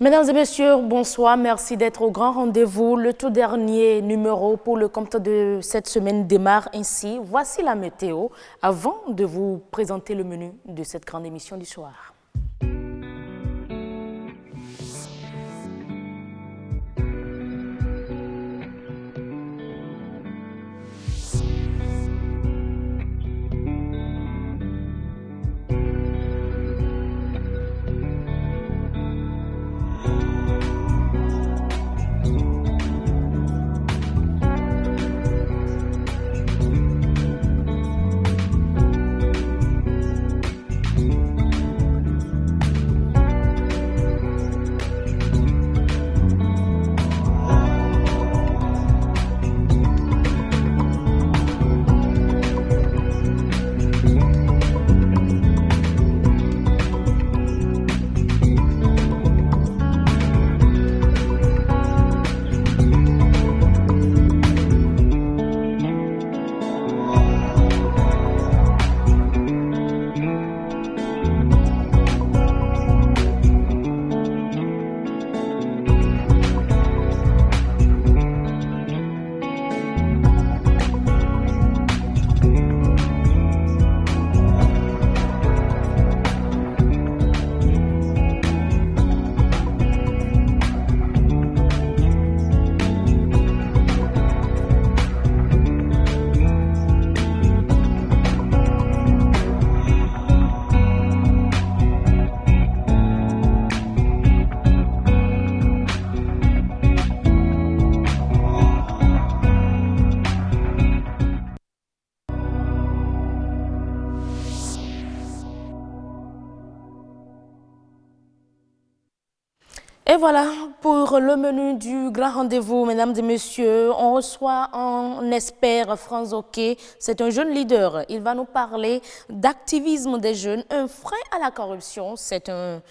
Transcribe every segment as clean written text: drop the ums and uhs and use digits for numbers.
Mesdames et messieurs, bonsoir. Merci d'être au grand rendez-vous. Le tout dernier numéro pour le compte de cette semaine démarre ainsi. Voici la météo avant de vous présenter le menu de cette grande émission du soir. Et voilà pour le menu du grand rendez-vous, mesdames et messieurs. On reçoit un expert, Franz Oké. C'est un jeune leader. Il va nous parler d'activisme des jeunes, un frein à la corruption. C'est un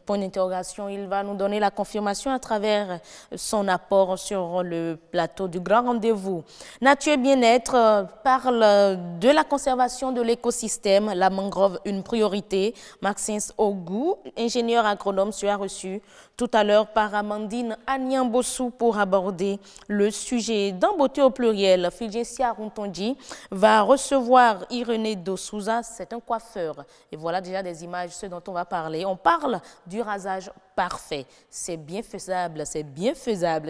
point d'interrogation. Il va nous donner la confirmation à travers son apport sur le plateau du grand rendez-vous. Nature et bien-être parle de la conservation de l'écosystème, la mangrove, une priorité. Maxence Ogou, ingénieur agronome, sera reçu tout à l'heure par Amandine Agnambossou pour aborder le sujet dans beauté au pluriel. Fulgensia Runtondi va recevoir Irénée Dosouza, c'est un coiffeur. Et voilà déjà des images, ce dont on va parler. On parle du rasage parfait. C'est bien faisable,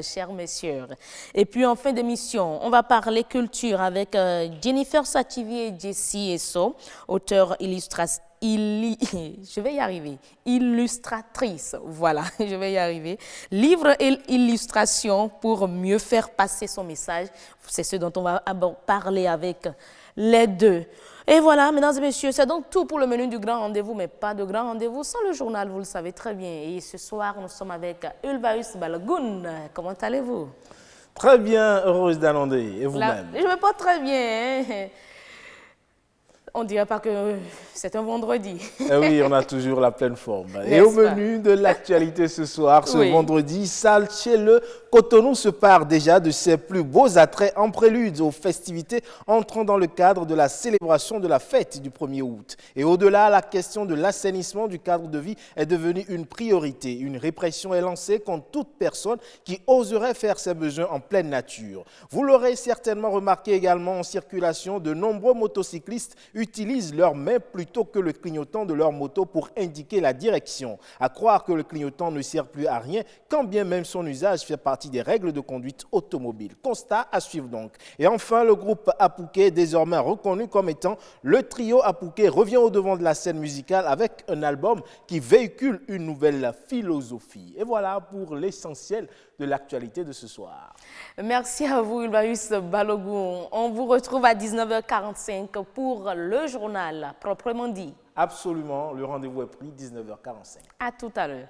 chers messieurs. Et puis en fin d'émission, on va parler culture avec Jennifer Sativi et Jessie Esso, auteur illustratrice. Je vais y arriver. Illustratrice, voilà, je vais y arriver. Livre et illustration pour mieux faire passer son message. C'est ce dont on va parler avec les deux. Et voilà, mesdames et messieurs, c'est donc tout pour le menu du grand rendez-vous, mais pas de grand rendez-vous sans le journal, vous le savez très bien. Et ce soir, nous sommes avec Ulvaeus Balogun. Comment allez-vous? Très bien, heureuse d'Alandé. Et vous-même? Je me porte très bien. Hein? On ne dirait pas que c'est un vendredi. Eh oui, on a toujours la pleine forme. Et au menu de l'actualité ce soir, ce vendredi, Salle chez le Cotonou se part déjà de ses plus beaux attraits en prélude aux festivités entrant dans le cadre de la célébration de la fête du 1er août. Et au-delà, la question de l'assainissement du cadre de vie est devenue une priorité. Une répression est lancée contre toute personne qui oserait faire ses besoins en pleine nature. Vous l'aurez certainement remarqué également en circulation, de nombreux motocyclistes utilisent leurs mains plutôt que le clignotant de leur moto pour indiquer la direction. À croire que le clignotant ne sert plus à rien, quand bien même son usage fait partie des règles de conduite automobile. Constat à suivre donc. Et enfin, le groupe Apouké, désormais reconnu comme étant le trio Apouké, revient au devant de la scène musicale avec un album qui véhicule une nouvelle philosophie. Et voilà pour l'essentiel de l'actualité de ce soir. Merci à vous, Ulvaeus Balogun. On vous retrouve à 19h45 pour le journal, proprement dit. Absolument, le rendez-vous est pris, 19h45. À tout à l'heure.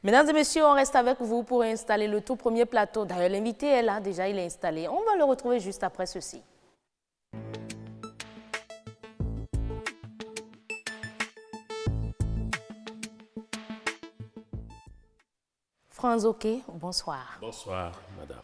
Mesdames et messieurs, on reste avec vous pour installer le tout premier plateau. D'ailleurs, l'invité est là, déjà il est installé. On va le retrouver juste après ceci. Franz Oké, bonsoir. Bonsoir, madame.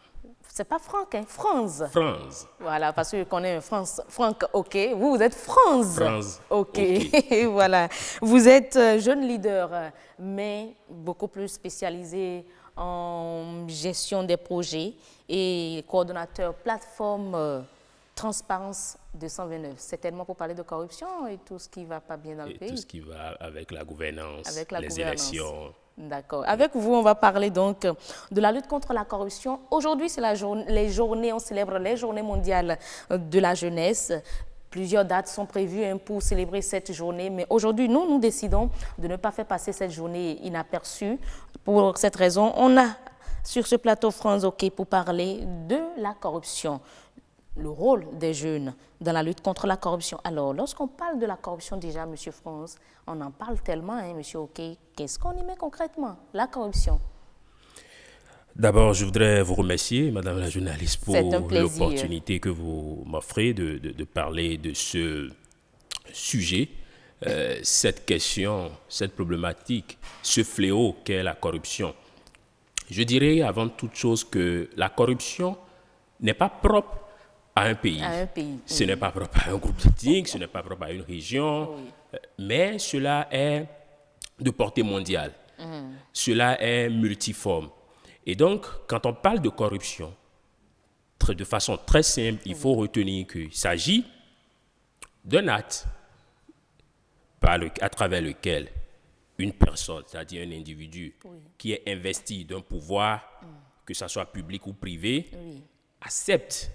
C'est pas Franck, hein, Franz. Franz. Voilà, parce que je connais un Franck Oké. Vous êtes Franz. Franz Oké. Voilà. Vous êtes jeune leader, mais beaucoup plus spécialisé en gestion des projets et coordonnateur plateforme Transparence 229. C'est tellement pour parler de corruption et tout ce qui ne va pas bien dans le pays. Tout ce qui va avec la gouvernance, les élections. D'accord. Avec vous, on va parler donc de la lutte contre la corruption. Aujourd'hui, c'est on célèbre les journées mondiales de la jeunesse. Plusieurs dates sont prévues pour célébrer cette journée, mais aujourd'hui, nous décidons de ne pas faire passer cette journée inaperçue. Pour cette raison, on a sur ce plateau Franz Oké pour parler de la corruption, le rôle des jeunes dans la lutte contre la corruption. Alors, lorsqu'on parle de la corruption déjà, M. Franz, on en parle tellement, hein, M. Oké. Qu'est-ce qu'on y met concrètement, la corruption? D'abord, je voudrais vous remercier, madame la journaliste, pour l'opportunité que vous m'offrez de parler de ce sujet, cette question, cette problématique, ce fléau qu'est la corruption. Je dirais avant toute chose que la corruption n'est pas propre à un pays. Ce n'est pas propre à un groupe ethnique, ce n'est pas propre à une région, mais cela est de portée mondiale. Cela est multiforme. Et donc, quand on parle de corruption, de façon très simple, il faut retenir qu'il s'agit d'un acte à travers lequel une personne, c'est-à-dire un individu qui est investi d'un pouvoir, que ce soit public ou privé, accepte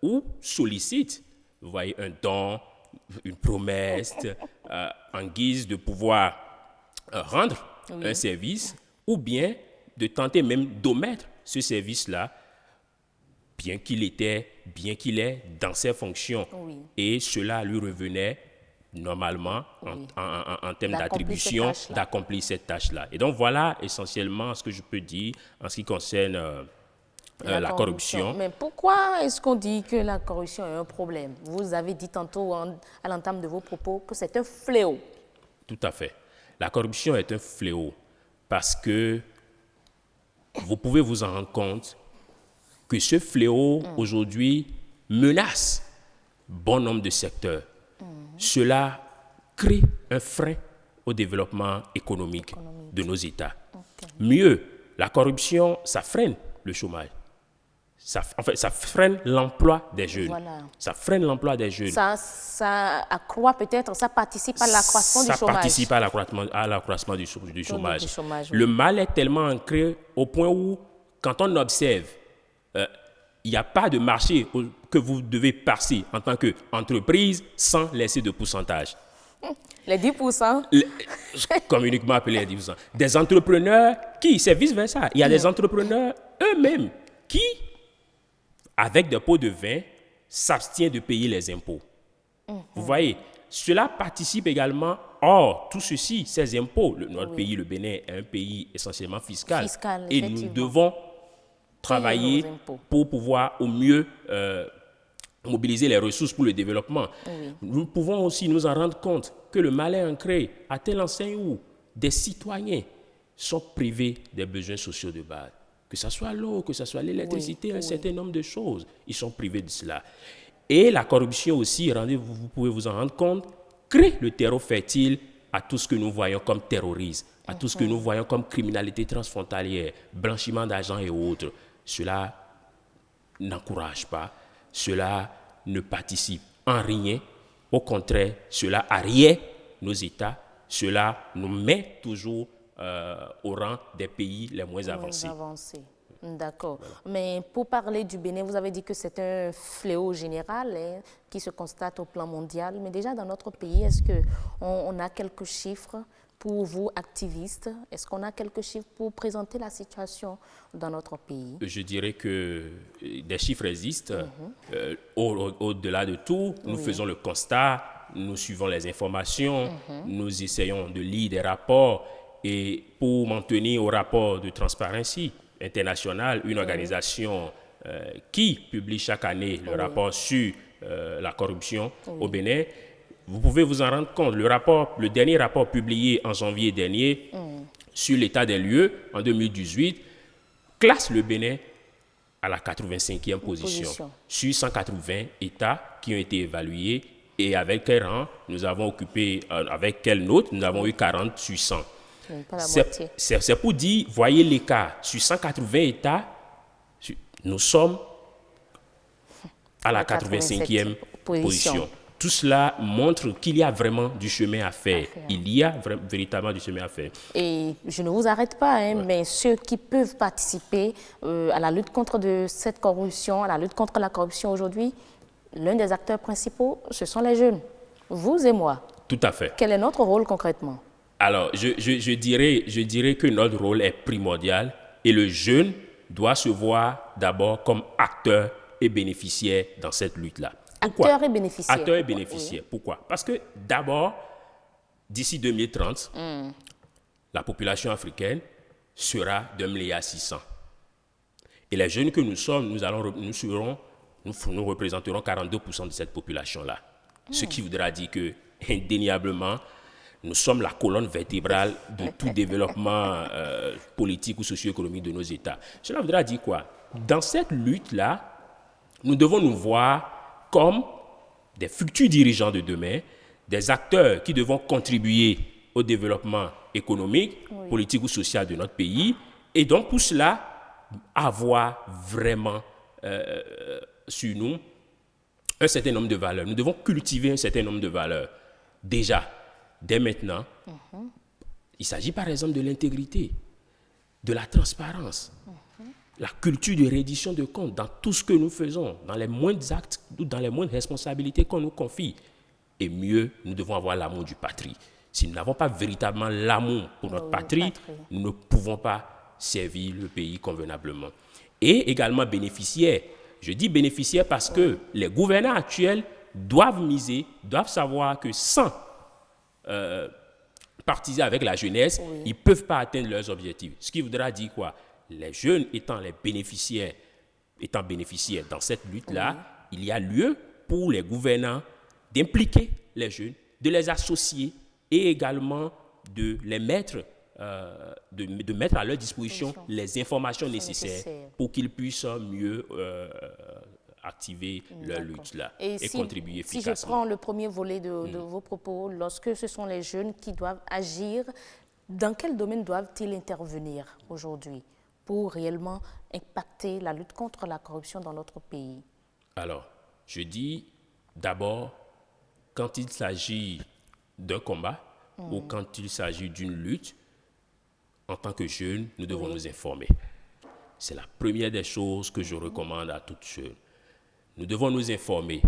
ou sollicite, vous voyez, un don, une promesse, en guise de pouvoir rendre un service, ou bien de tenter même d'omettre ce service-là, bien qu'il est dans ses fonctions. Et cela lui revenait normalement en termes d'attribution d'accomplir cette tâche-là. Et donc voilà essentiellement ce que je peux dire en ce qui concerne la corruption. Mais pourquoi est-ce qu'on dit que la corruption est un problème? Vous avez dit tantôt à l'entame de vos propos que c'est un fléau. Tout à fait. La corruption est un fléau parce que vous pouvez vous en rendre compte que ce fléau aujourd'hui menace bon nombre de secteurs. Cela crée un frein au développement économique de nos États. Mieux, la corruption, ça freine le chômage. Ça freine l'emploi des jeunes. Ça freine l'emploi des jeunes. Ça accroît peut-être, ça participe à l'accroissement du chômage. Ça participe à l'accroissement du chômage. Le mal est tellement ancré au point où, quand on observe, il n'y a pas de marché que vous devez passer en tant qu'entreprise sans laisser de pourcentage. Les 10%? Comme uniquement appelé les 10%. Des entrepreneurs c'est vice-versa. Il y a des entrepreneurs eux-mêmes qui, avec des pots de vin, s'abstiennent de payer les impôts. Vous voyez, cela participe également, tout ceci, ces impôts, notre pays, le Bénin, est un pays essentiellement fiscal et nous devons travailler pour pouvoir au mieux mobiliser les ressources pour le développement. Nous pouvons aussi nous en rendre compte que le mal est ancré à telle enseigne où des citoyens sont privés des besoins sociaux de base. Que ce soit l'eau, que ce soit l'électricité, un certain nombre de choses, ils sont privés de cela. Et la corruption aussi, vous pouvez vous en rendre compte, crée le terreau fertile à tout ce que nous voyons comme terrorisme, à tout ce que nous voyons comme criminalité transfrontalière, blanchiment d'argent et autres. Cela n'encourage pas, cela ne participe en rien. Au contraire, cela arrière nos États, cela nous met toujours au rang des pays les moins avancés. D'accord. Voilà. Mais pour parler du Bénin, vous avez dit que c'est un fléau général qui se constate au plan mondial. Mais déjà dans notre pays, est-ce qu'on a quelques chiffres pour vous, activistes? Est-ce qu'on a quelques chiffres pour présenter la situation dans notre pays? Je dirais que des chiffres existent. Au-delà de tout, nous faisons le constat, nous suivons les informations, nous essayons de lire des rapports. Et pour m'en tenir au rapport de Transparency International, une organisation qui publie chaque année le rapport sur la corruption au Bénin, vous pouvez vous en rendre compte. Le dernier rapport publié en janvier dernier sur l'état des lieux en 2018 classe le Bénin à la 85e position sur 180 États qui ont été évalués et avec quel rang nous avons occupé, avec quelle note nous avons eu 40 sur 100. C'est pour dire, voyez l'écart, sur 180 États, nous sommes à la 85e position. Tout cela montre qu'il y a vraiment du chemin à faire. Il y a véritablement du chemin à faire. Et je ne vous arrête pas, hein, mais ceux qui peuvent participer à la lutte contre cette corruption, à la lutte contre la corruption aujourd'hui, l'un des acteurs principaux, ce sont les jeunes. Vous et moi. Tout à fait. Quel est notre rôle concrètement? Alors, je dirais que notre rôle est primordial et le jeune doit se voir d'abord comme acteur et bénéficiaire dans cette lutte-là. Pourquoi? Acteur et bénéficiaire. Acteur et bénéficiaire. Oui. Pourquoi? Parce que d'abord, d'ici 2030, la population africaine sera de 1,6 milliard. Et les jeunes que nous sommes, nous représenterons 42% de cette population-là. Ce qui voudra dire que, indéniablement, nous sommes la colonne vertébrale de tout développement politique ou socio-économique de nos États. Cela voudra dire quoi? Dans cette lutte-là, nous devons nous voir comme des futurs dirigeants de demain, des acteurs qui devront contribuer au développement économique, politique ou social de notre pays. Et donc, pour cela, avoir vraiment sur nous un certain nombre de valeurs. Nous devons cultiver un certain nombre de valeurs. Déjà, dès maintenant, il s'agit par exemple de l'intégrité, de la transparence, la culture de reddition de comptes dans tout ce que nous faisons, dans les moindres actes, dans les moindres responsabilités qu'on nous confie. Et mieux, nous devons avoir l'amour du patrie. Si nous n'avons pas véritablement l'amour pour notre patrie, nous ne pouvons pas servir le pays convenablement. Et également bénéficiaires. Je dis bénéficiaires parce que les gouvernants actuels doivent miser, doivent savoir que sans partisan avec la jeunesse, ils ne peuvent pas atteindre leurs objectifs. Ce qui voudra dire quoi? Les jeunes étant bénéficiaires dans cette lutte-là, il y a lieu pour les gouvernants d'impliquer les jeunes, de les associer et également de les mettre, de mettre à leur disposition les informations nécessaires pour qu'ils puissent mieux activer leur lutte-là et contribuer efficacement. Si je prends le premier volet de vos propos, lorsque ce sont les jeunes qui doivent agir, dans quel domaine doivent-ils intervenir aujourd'hui pour réellement impacter la lutte contre la corruption dans notre pays? Alors, je dis d'abord, quand il s'agit d'un combat ou quand il s'agit d'une lutte, en tant que jeunes, nous devons nous informer. C'est la première des choses que je recommande à toutes jeunes. Nous devons nous informer.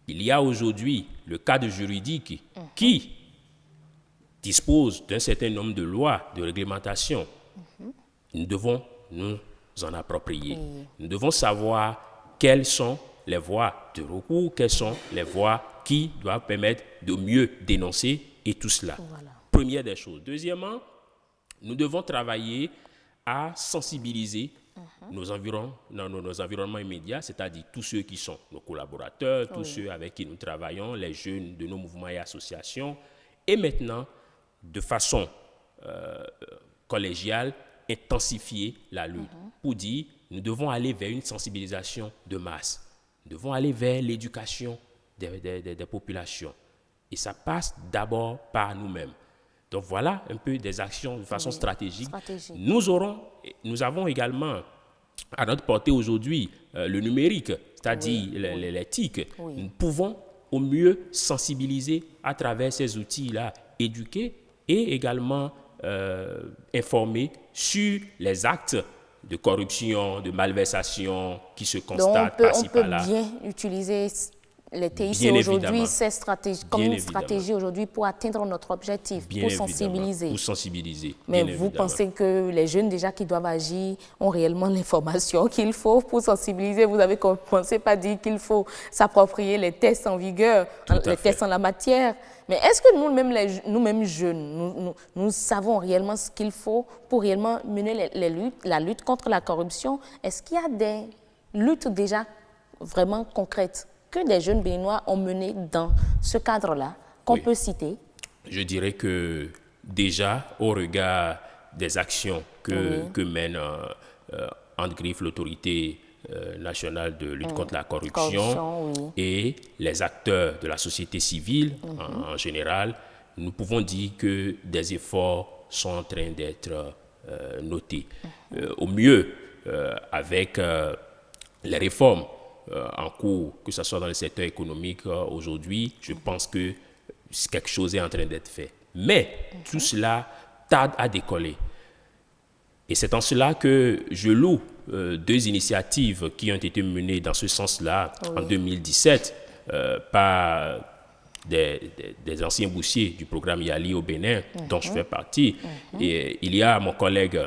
Il y a aujourd'hui le cadre juridique qui dispose d'un certain nombre de lois, de réglementations. Nous devons nous en approprier. Nous devons savoir quelles sont les voies de recours, quelles sont les voies qui doivent permettre de mieux dénoncer et tout cela. Voilà. Première des choses. Deuxièmement, nous devons travailler à sensibiliser nos environnements immédiats, c'est-à-dire tous ceux qui sont nos collaborateurs, tous ceux avec qui nous travaillons, les jeunes de nos mouvements et associations, et maintenant, de façon collégiale, intensifier la lutte pour dire nous devons aller vers une sensibilisation de masse. Nous devons aller vers l'éducation des populations. Et ça passe d'abord par nous-mêmes. Donc voilà un peu des actions de façon stratégique. Nous avons également à notre portée aujourd'hui le numérique, c'est-à-dire les TIC. Nous pouvons au mieux sensibiliser à travers ces outils-là, éduquer et également informer sur les actes de corruption, de malversation qui se constatent par-ci par-là. On peut bien utiliser les TIC aujourd'hui, ces stratégies, comme une stratégie aujourd'hui pour atteindre notre objectif, pour sensibiliser. Pour sensibiliser. Mais vous pensez que les jeunes déjà qui doivent agir ont réellement l'information qu'il faut pour sensibiliser? Vous avez commencé par dire qu'il faut s'approprier les tests en vigueur, les tests en la matière. Mais est-ce que nous-mêmes jeunes, nous savons réellement ce qu'il faut pour réellement mener la lutte contre la corruption? Est-ce qu'il y a des luttes déjà vraiment concrètes que des jeunes béninois ont menées dans ce cadre-là, qu'on peut citer? Je dirais que déjà, au regard des actions que mène Ante Griffe, l'autorité nationale de lutte contre la corruption, et les acteurs de la société civile en général, nous pouvons dire que des efforts sont en train d'être notés. Au mieux, avec les réformes en cours, que ce soit dans le secteur économique aujourd'hui, je pense que quelque chose est en train d'être fait. Mais tout cela tarde à décoller. Et c'est en cela que je loue deux initiatives qui ont été menées dans ce sens-là en 2017 par des anciens boursiers du programme Yali au Bénin, dont je fais partie. Et il y a mon collègue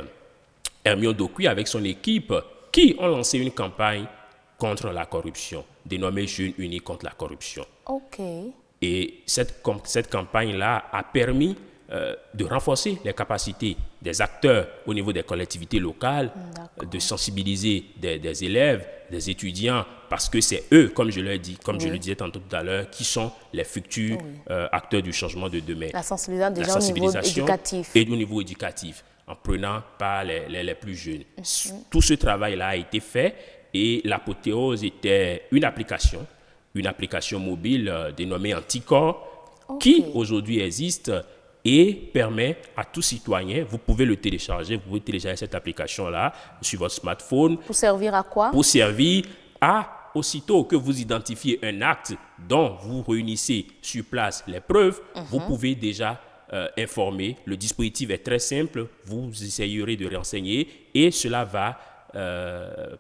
Hermione Dokui avec son équipe qui ont lancé une campagne contre la corruption, dénommée Jeunes unis contre la corruption. Et cette campagne-là a permis de renforcer les capacités des acteurs au niveau des collectivités locales, de sensibiliser des élèves, des étudiants, parce que c'est eux, comme je l'ai dit, comme je le disais tantôt tout à l'heure, qui sont les futurs acteurs du changement de demain. La sensibilisation au niveau éducatif. Et au niveau éducatif, en prenant par les plus jeunes. Tout ce travail-là a été fait et l'apothéose était une application mobile dénommée Anticorps, qui aujourd'hui existe et permet à tout citoyen, vous pouvez le télécharger, vous pouvez télécharger cette application-là sur votre smartphone. Pour servir à quoi? Pour servir à, aussitôt que vous identifiez un acte dont vous réunissez sur place les preuves, vous pouvez déjà informer. Le dispositif est très simple, vous essayerez de renseigner et cela va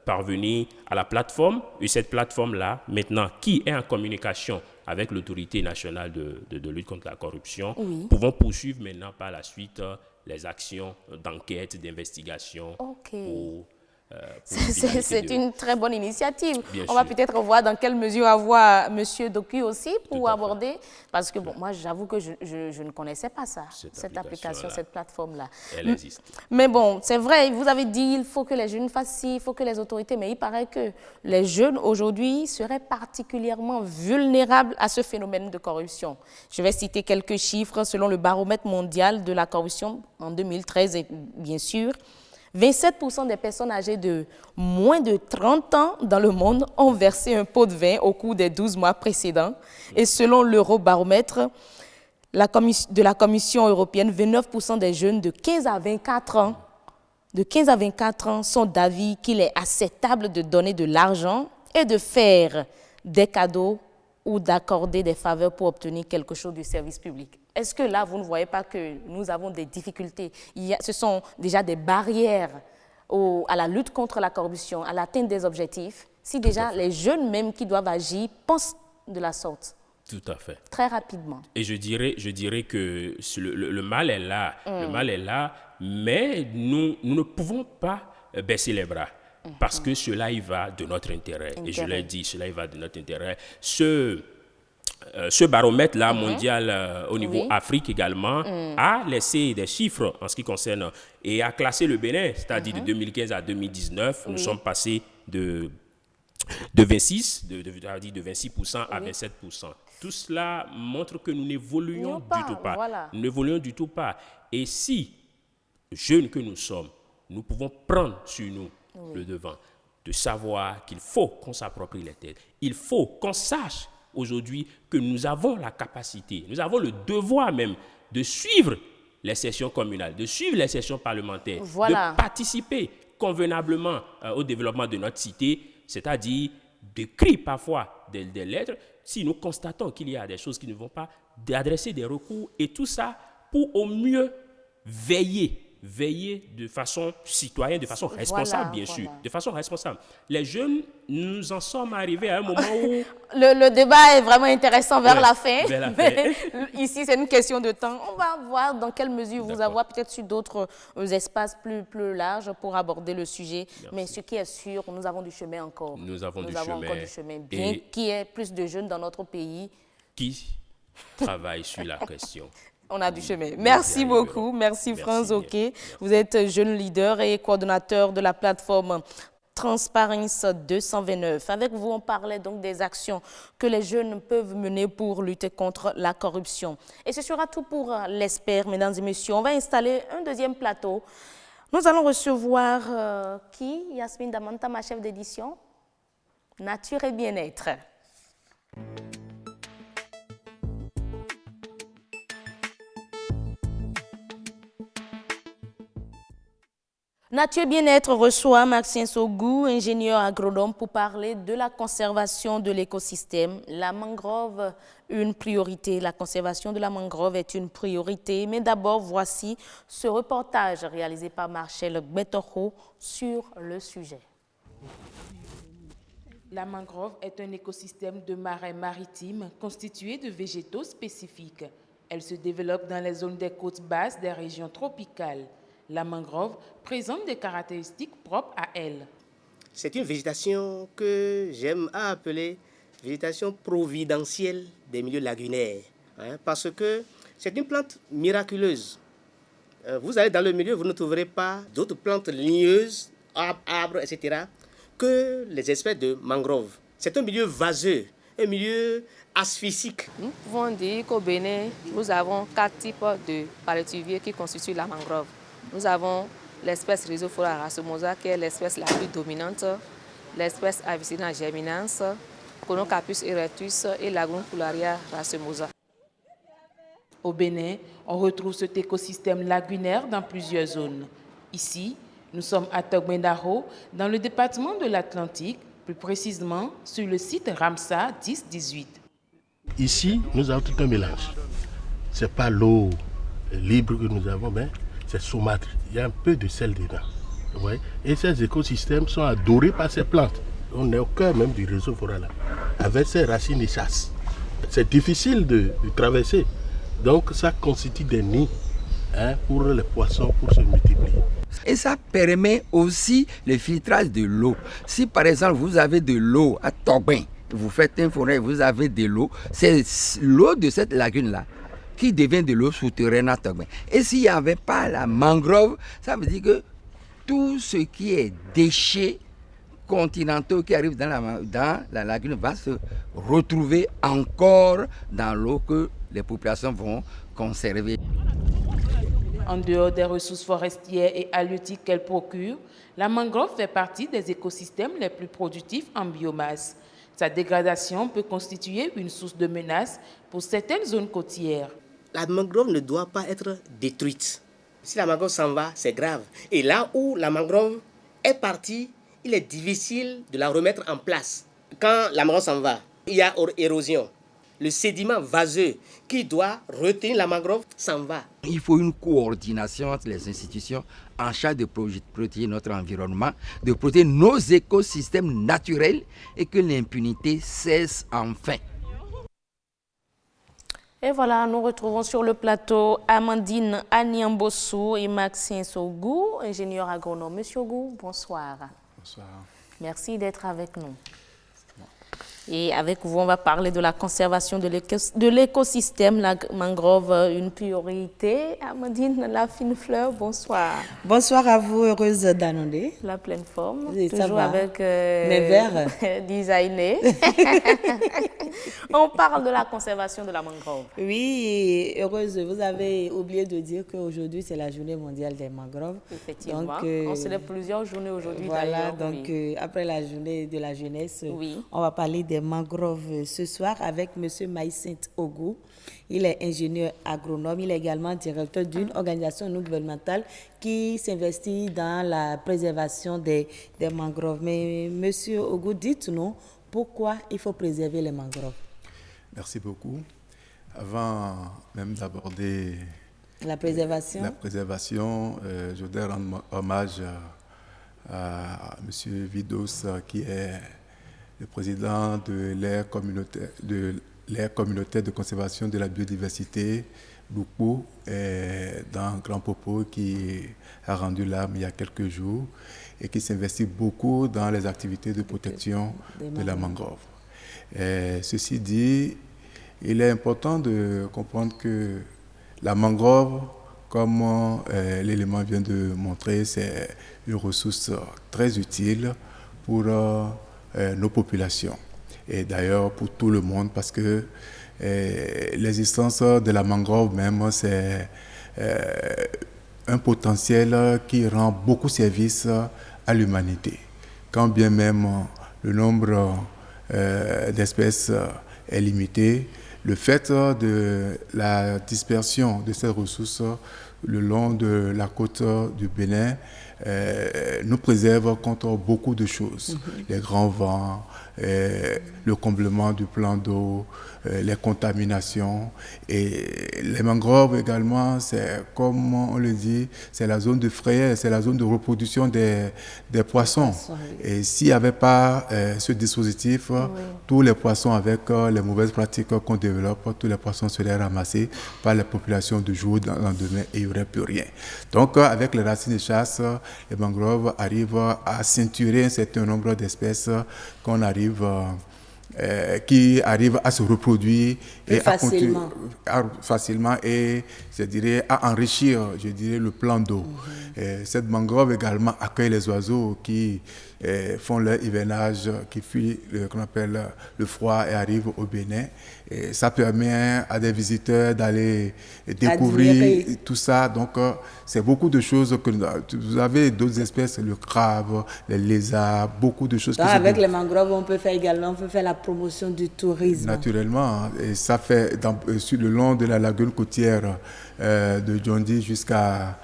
parvenir à la plateforme. Et cette plateforme-là, maintenant, qui est en communication avec l'autorité nationale de lutte contre la corruption, pouvons poursuivre maintenant par la suite les actions d'enquête, d'investigation. C'est une très bonne initiative. On va peut-être voir dans quelle mesure avoir M. Dokui aussi pour aborder, parce que bon, moi j'avoue que je ne connaissais pas ça, cette application, cette plateforme-là. Elle existe. Mais bon, c'est vrai, vous avez dit il faut que les jeunes fassent ci, il faut que les autorités, mais il paraît que les jeunes aujourd'hui seraient particulièrement vulnérables à ce phénomène de corruption. Je vais citer quelques chiffres selon le baromètre mondial de la corruption en 2013, et bien sûr, 27% des personnes âgées de moins de 30 ans dans le monde ont versé un pot de vin au cours des 12 mois précédents. Et selon l'Eurobaromètre de la Commission européenne, 29% des jeunes de 15 à 24 ans sont d'avis qu'il est acceptable de donner de l'argent et de faire des cadeaux ou d'accorder des faveurs pour obtenir quelque chose du service public. Est-ce que là, vous ne voyez pas que nous avons des difficultés? Ce sont déjà des barrières à la lutte contre la corruption, à l'atteinte des objectifs, si déjà les jeunes même qui doivent agir pensent de la sorte? Tout à fait. Très rapidement. Et je dirais que le mal est là. Le mal est là, mais nous ne pouvons pas baisser les bras. Parce que cela y va de notre intérêt. Et je l'ai dit, cela y va de notre intérêt. Ce baromètre-là mondial au niveau Afrique également a laissé des chiffres en ce qui concerne et a classé le Bénin, c'est-à-dire de 2015 à 2019, nous sommes passés de 26% à 27%. Tout cela montre que nous n'évoluons du tout pas. Voilà. Nous n'évoluons du tout pas. Et si, jeunes que nous sommes, nous pouvons prendre sur nous le devant de savoir qu'il faut qu'on s'approprie les têtes. Il faut qu'on sache aujourd'hui que nous avons la capacité, nous avons le devoir même de suivre les sessions communales, de suivre les sessions parlementaires, de participer convenablement au développement de notre cité, c'est-à-dire d'écrire parfois des lettres, si nous constatons qu'il y a des choses qui ne vont pas, d'adresser des recours et tout ça pour au mieux veiller de façon citoyenne, de façon responsable, bien sûr, de façon responsable. Les jeunes, nous en sommes arrivés à un moment où... Le débat est vraiment intéressant vers la fin. Vers la fin. Mais ici, c'est une question de temps. On va voir dans quelle mesure vous avoir peut-être sur d'autres espaces plus larges pour aborder le sujet. Merci. Mais ce qui est sûr, nous avons du chemin encore. Nous avons encore du chemin. Bien qu'il y ait plus de jeunes dans notre pays. Qui travaillent sur la question. On a du chemin. Merci beaucoup. Merci Franz Oké. Vous êtes jeune leader et coordonnateur de la plateforme Transparence 229. Avec vous, on parlait donc des actions que les jeunes peuvent mener pour lutter contre la corruption. Et ce sera tout pour l'ESPER, mesdames et messieurs. On va installer un deuxième plateau. Nous allons recevoir qui? Yasmine Damanta, ma chef d'édition. Nature et bien-être. Nature Bien-être reçoit Maxime Sogou, ingénieur agronome, pour parler de la conservation de l'écosystème. La mangrove, une priorité. La conservation de la mangrove est une priorité. Mais d'abord, voici ce reportage réalisé par Marcel Gmetoro sur le sujet. La mangrove est un écosystème de marais maritimes constitué de végétaux spécifiques. Elle se développe dans les zones des côtes basses des régions tropicales. La mangrove présente des caractéristiques propres à elle. C'est une végétation que j'aime à appeler végétation providentielle des milieux lagunaires, parce que c'est une plante miraculeuse. Vous allez dans le milieu, vous ne trouverez pas d'autres plantes ligneuses, arbres, etc., que les espèces de mangrove. C'est un milieu vaseux, un milieu asphyxique. Nous pouvons dire qu'au Bénin, nous avons 4 types de palétuviers qui constituent la mangrove. Nous avons l'espèce Rhizophora racemosa, qui est l'espèce la plus dominante, l'espèce Avicennia germinans, Conocapus erectus et l'Agroncularia racemosa. Au Bénin, on retrouve cet écosystème lagunaire dans plusieurs zones. Ici, nous sommes à Togbendaho, dans le département de l'Atlantique, plus précisément sur le site Ramsar 10-18. Ici, nous avons tout un mélange. Ce n'est pas l'eau libre que nous avons, mais c'est saumâtre. Il y a un peu de sel dedans. Ouais. Et ces écosystèmes sont adorés par ces plantes. On est au cœur même du réseau floral, avec ses racines et chasses. C'est difficile de traverser. Donc ça constitue des nids pour les poissons pour se multiplier. Et ça permet aussi le filtrage de l'eau. Si par exemple vous avez de l'eau à Togben, vous faites une forêt, vous avez de l'eau, c'est l'eau de cette lagune-là qui devient de l'eau souterraine à Togben. Et s'il n'y avait pas la mangrove, ça veut dire que tout ce qui est déchets continentaux qui arrivent dans la lagune va se retrouver encore dans l'eau que les populations vont conserver. En dehors des ressources forestières et halieutiques qu'elle procure, la mangrove fait partie des écosystèmes les plus productifs en biomasse. Sa dégradation peut constituer une source de menace pour certaines zones côtières. La mangrove ne doit pas être détruite. Si la mangrove s'en va, c'est grave. Et là où la mangrove est partie, il est difficile de la remettre en place. Quand la mangrove s'en va, il y a érosion. Le sédiment vaseux qui doit retenir la mangrove s'en va. Il faut une coordination entre les institutions en charge de protéger notre environnement, de protéger nos écosystèmes naturels et que l'impunité cesse enfin. Et voilà, nous retrouvons sur le plateau Amandine Aniambossou et Maxime Sogou, ingénieur agronome. Monsieur Ogou, bonsoir. Bonsoir. Merci d'être avec nous. Et avec vous, on va parler de la conservation de l'écosystème, la mangrove, une priorité. Amandine, la fine fleur, bonsoir. Bonsoir à vous, heureuse d'annoncer. La pleine forme, Oui, toujours avec mes verres designé. On parle de la conservation de la mangrove. Oui, heureuse, vous avez oublié de dire qu'aujourd'hui, c'est la journée mondiale des mangroves. Effectivement, donc, on célèbre plusieurs journées aujourd'hui voilà, d'ailleurs. donc oui. après la journée de la jeunesse, Oui. on va parler des mangroves ce soir avec M. Maïsint Ogou. Il est ingénieur agronome, il est également directeur d'une organisation non gouvernementale qui s'investit dans la préservation des mangroves. Mais M. Ogou, dites-nous pourquoi il faut préserver les mangroves. Merci beaucoup. Avant même d'aborder la préservation, je voudrais rendre hommage à M. Vidos, qui est le président de l'Aire communautaire de conservation de la biodiversité, Lupo, dans Grand Popo, qui a rendu l'âme il y a quelques jours et qui s'investit beaucoup dans les activités de protection de la mangrove. Ceci dit, il est important de comprendre que la mangrove, comme l'élément vient de montrer, c'est une ressource très utile pour nos populations. Et d'ailleurs pour tout le monde, parce que l'existence de la mangrove même, c'est un potentiel qui rend beaucoup service à l'humanité. Quand bien même le nombre d'espèces est limité, le fait de la dispersion de ces ressources le long de la côte du Bénin nous préserve contre beaucoup de choses. Les grands vents, le comblement du plan d'eau, les contaminations. Et les mangroves également, c'est comme on le dit, c'est la zone de frayère, c'est la zone de reproduction des poissons. Et s'il n'y avait pas ce dispositif, tous les poissons avec les mauvaises pratiques qu'on développe, tous les poissons seraient ramassés par les populations du jour au lendemain et il n'y aurait plus rien. Donc avec les racines de chasse, les mangroves arrivent à ceinturer un certain nombre d'espèces qui arrivent à se reproduire et facilement et je dirais à enrichir le plan d'eau. Cette mangrove également accueille les oiseaux qui font leur hivernage, qui fuient qu'on appelle le froid et arrivent au Bénin. Et ça permet à des visiteurs d'aller découvrir tout ça. Donc, c'est beaucoup de choses que vous avez d'autres espèces, le crabe, les lézards, beaucoup de choses. Avec les mangroves, on peut faire la promotion du tourisme. Naturellement, et ça fait sur le long de la lagune côtière de Djondi jusqu'à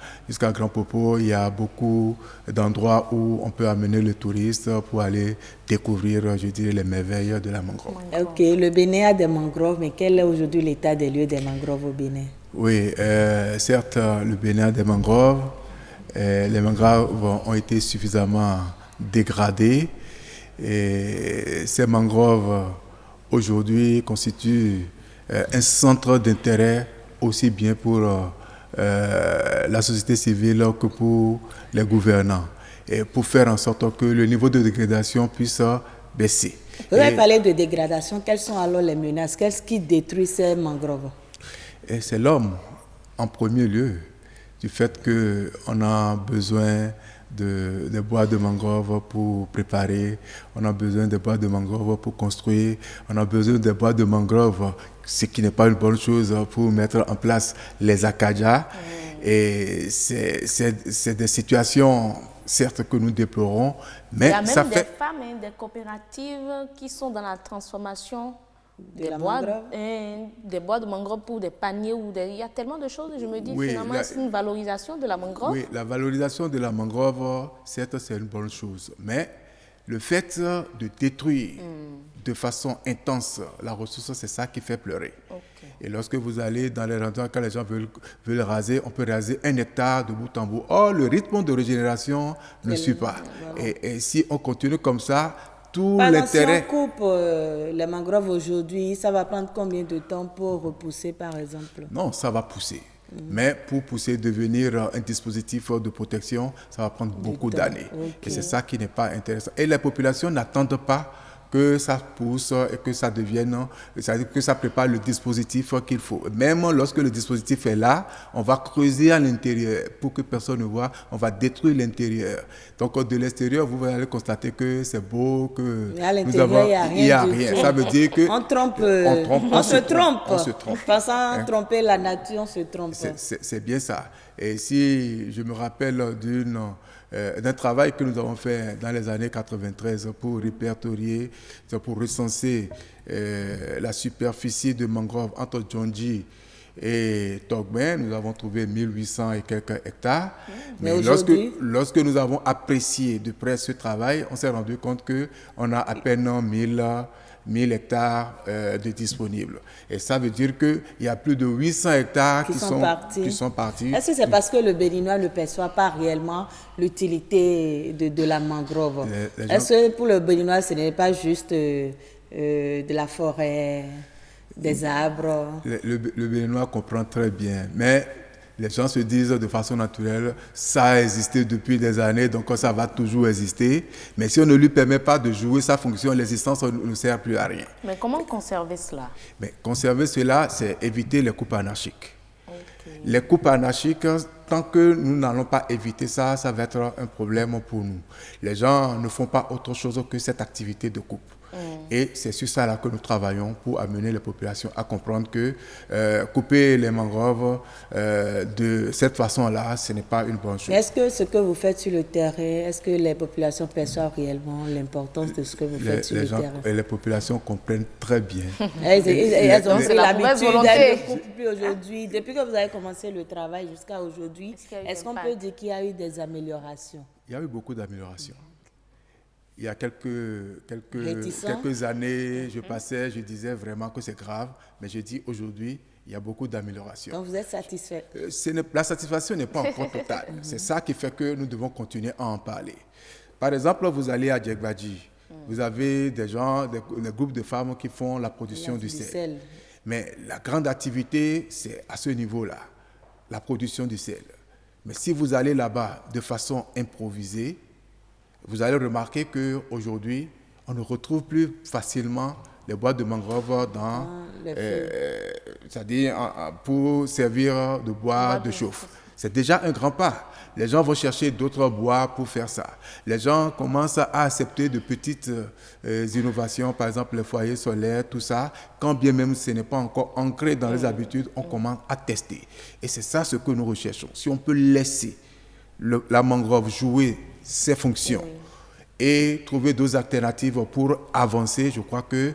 Grand Popo, il y a beaucoup d'endroits où on peut amener le touriste pour aller découvrir, les merveilles de la mangrove. Ok, le Bénin a des mangroves, mais quel est aujourd'hui l'état des lieux des mangroves au Bénin? Oui, certes, le Bénin a des mangroves. Les mangroves ont été suffisamment dégradées. Et ces mangroves, aujourd'hui, constituent un centre d'intérêt aussi bien pour la société civile que pour les gouvernants, et pour faire en sorte que le niveau de dégradation puisse baisser. Vous avez parlé de dégradation, quelles sont alors les menaces? Qu'est-ce qui détruit ces mangroves? C'est l'homme, en premier lieu, du fait qu'on a besoin de bois de mangrove pour préparer, on a besoin de bois de mangrove pour construire, on a besoin de bois de mangrove, ce qui n'est pas une bonne chose, pour mettre en place les acadias. Et c'est des situations, certes, que nous déplorons, mais il y a même ça des fait... femmes, des coopératives qui sont dans la transformation des bois de mangrove pour des paniers. Il y a tellement de choses, je me dis, finalement, c'est une valorisation de la mangrove. Oui, la valorisation de la mangrove, certes, c'est une bonne chose. Mais le fait de détruire de façon intense la ressource, c'est ça qui fait pleurer. Et lorsque vous allez dans les endroits, quand les gens veulent raser, on peut raser 1 hectare de bout en bout. Or, le rythme de régénération ne suit pas. Et si on continue comme ça, tout l'intérêt... Si on coupe les mangroves aujourd'hui, ça va prendre combien de temps pour repousser, par exemple? Non, ça va pousser. Mais pour pousser, devenir un dispositif de protection, ça va prendre beaucoup d'années. Et c'est ça qui n'est pas intéressant. Et les populations n'attendent pas que ça pousse et que ça devienne, c'est-à-dire que ça prépare le dispositif qu'il faut. Même lorsque le dispositif est là, on va creuser à l'intérieur pour que personne ne voit, on va détruire l'intérieur. Donc de l'extérieur, vous allez constater que c'est beau, que à l'intérieur, il n'y a rien. Ça veut dire que on se trompe. Passant tromper la nature, on se trompe. C'est bien ça. Et si je me rappelle d'un travail que nous avons fait dans les années 93 pour répertorier, pour recenser la superficie de mangrove entre Djondi et Togben, nous avons trouvé 1800 et quelques hectares. Mais lorsque nous avons apprécié de près ce travail, on s'est rendu compte qu'on a à peine 1000 hectares de disponibles. Et ça veut dire qu'il y a plus de 800 hectares qui sont partis. Est-ce que c'est parce que le Béninois ne perçoit pas réellement l'utilité de la mangrove? Est-ce que pour le Béninois, ce n'est pas juste de la forêt, des arbres? Le Béninois comprend très bien, mais les gens se disent de façon naturelle, ça a existé depuis des années, donc ça va toujours exister. Mais si on ne lui permet pas de jouer sa fonction, l'existence ne sert plus à rien. Mais comment conserver cela? Mais conserver cela, c'est éviter les coupes anarchiques. Les coupes anarchiques, tant que nous n'allons pas éviter ça, ça va être un problème pour nous. Les gens ne font pas autre chose que cette activité de coupe. Et c'est sur ça là que nous travaillons pour amener les populations à comprendre que couper les mangroves de cette façon-là, ce n'est pas une bonne chose. Est-ce que ce que vous faites sur le terrain, est-ce que les populations perçoivent réellement l'importance de ce que vous faites sur le terrain? Les populations comprennent très bien. Elles ont pris l'habitude d'être coupées aujourd'hui. Depuis que vous avez commencé le travail jusqu'à aujourd'hui, est-ce qu'on peut dire qu'il y a eu des améliorations? Il y a eu beaucoup d'améliorations. Il y a quelques années, je passais, je disais vraiment que c'est grave, mais je dis aujourd'hui, il y a beaucoup d'améliorations. Donc vous êtes satisfait? La satisfaction n'est pas encore totale. C'est ça qui fait que nous devons continuer à en parler. Par exemple, vous allez à Djegbaji, vous avez des gens, des groupes de femmes qui font la production du sel. Mais la grande activité, c'est à ce niveau-là, la production du sel. Mais si vous allez là-bas de façon improvisée, vous allez remarquer qu'aujourd'hui, on ne retrouve plus facilement les bois de mangrove c'est-à-dire pour servir de bois de chauffe. C'est déjà un grand pas. Les gens vont chercher d'autres bois pour faire ça. Les gens commencent à accepter de petites innovations, par exemple les foyers solaires, tout ça. Quand bien même ce n'est pas encore ancré dans les habitudes, on commence à tester. Et c'est ça ce que nous recherchons. Si on peut laisser la mangrove jouer ses fonctions et trouver d'autres alternatives pour avancer, je crois que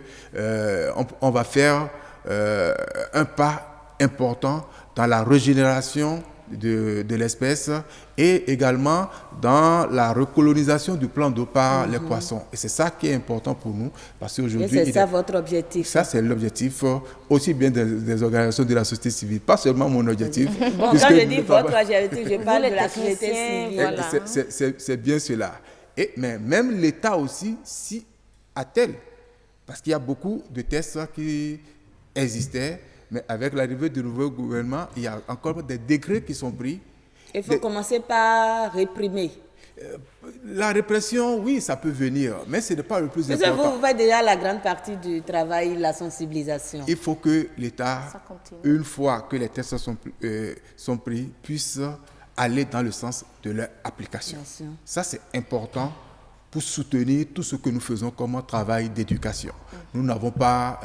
on va faire un pas important dans la régénération de l'espèce et également dans la recolonisation du plan d'eau par les poissons. Et c'est ça qui est important pour nous parce qu'aujourd'hui... Et c'est ça votre objectif? Ça, c'est l'objectif aussi bien des organisations de la société civile, pas seulement mon objectif. Bon, quand je dis votre objectif, je parle de la société civile. Voilà. C'est bien cela. Mais même l'État aussi s'y attelle parce qu'il y a beaucoup de tests qui existaient. Mais avec l'arrivée du nouveau gouvernement, il y a encore des décrets qui sont pris. Il faut commencer par réprimer. La répression, oui, ça peut venir, mais ce n'est pas le plus important. Vous faites déjà la grande partie du travail, la sensibilisation. Il faut que l'État, une fois que les tests sont pris, puisse aller dans le sens de leur application. Ça, c'est important pour soutenir tout ce que nous faisons comme travail d'éducation. Nous n'avons pas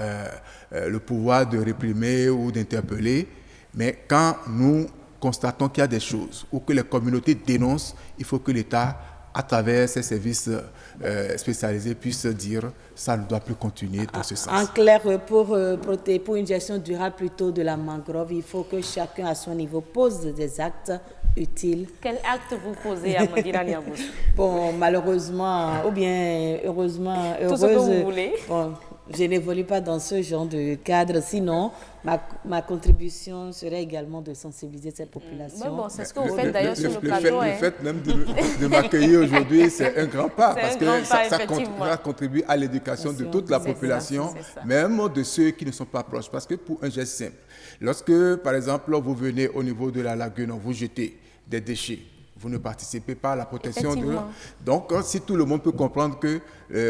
le pouvoir de réprimer ou d'interpeller, mais quand nous constatons qu'il y a des choses ou que les communautés dénoncent, il faut que l'État, à travers ses services spécialisés, puisse dire ça ne doit plus continuer dans ce sens. En clair, pour une gestion durable plutôt de la mangrove, il faut que chacun à son niveau pose des actes utile. Quel acte vous posez à Mandira Niamboussou? Bon, malheureusement, ou bien heureusement, tout ce que vous voulez. Bon, je n'évolue pas dans ce genre de cadre. Sinon, ma contribution serait également de sensibiliser cette population. Mais bon, c'est ce que vous faites d'ailleurs sur le plateau. Le fait même de m'accueillir aujourd'hui, c'est un grand pas parce que ça contribue à l'éducation de toute la population, même de ceux qui ne sont pas proches. Parce que pour un geste simple, lorsque, par exemple, vous venez au niveau de la lagune, vous jetez des déchets, vous ne participez pas à la protection de... Donc, si tout le monde peut comprendre que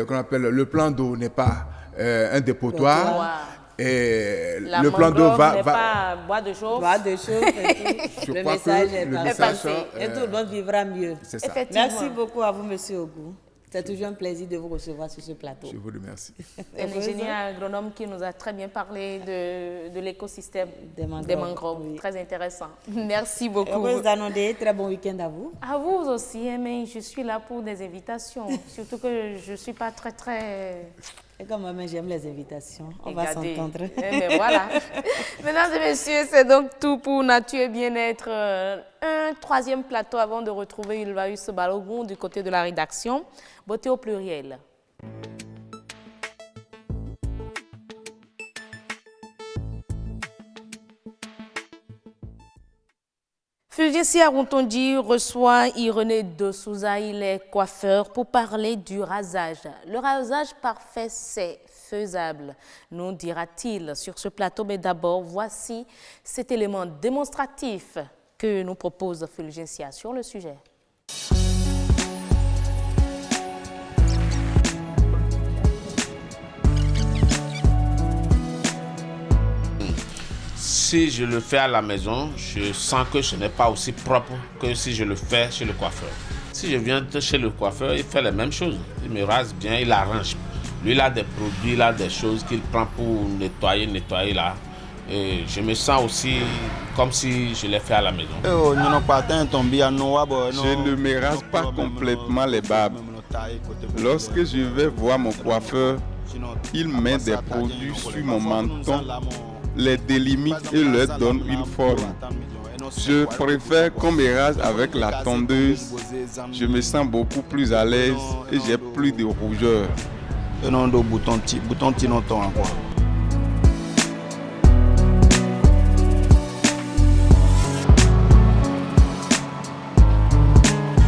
qu'on appelle, le plan d'eau n'est pas un dépotoir, et le plan d'eau va... pas bois de chauffe. Bois de chauffe, le message est passé. Et tout le monde vivra mieux. C'est ça. Merci beaucoup à vous, Monsieur Ogou. C'est toujours un plaisir de vous recevoir sur ce plateau. Je vous remercie. Un ingénieur agronome qui nous a très bien parlé de l'écosystème des mangroves. Oui. Très intéressant. Merci beaucoup. Heureuse d'annoncer, très bon week-end à vous. À vous aussi, mais je suis là pour des invitations. Surtout que je ne suis pas très... Et comme moi, j'aime les invitations. On va s'entendre. Mais voilà. Mesdames et messieurs, c'est donc tout pour Nature et Bien-être. Un troisième plateau avant de retrouver Ilvaïus Balogun du côté de la rédaction. Beauté au pluriel. Fulgencio Arontondi reçoit Irénée de Souza, il est coiffeur, pour parler du rasage. Le rasage parfait, c'est faisable, nous dira-t-il sur ce plateau. Mais d'abord, voici cet élément démonstratif que nous propose Fulgencio sur le sujet. si je le fais à la maison, je sens que ce n'est pas aussi propre que si je le fais chez le coiffeur. Si je viens chez le coiffeur, il fait les mêmes choses. Il me rase bien, il arrange. Lui, il a des produits, il a des choses qu'il prend pour nettoyer là. Et je me sens aussi comme si je l'ai fait à la maison. Je ne me rase pas complètement les barbes. Lorsque je vais voir mon coiffeur, il met des produits sur mon menton, les délimite et leur donne une forme. Je préfère qu'on me rase avec la tondeuse. Je me sens beaucoup plus à l'aise et j'ai plus de rougeur.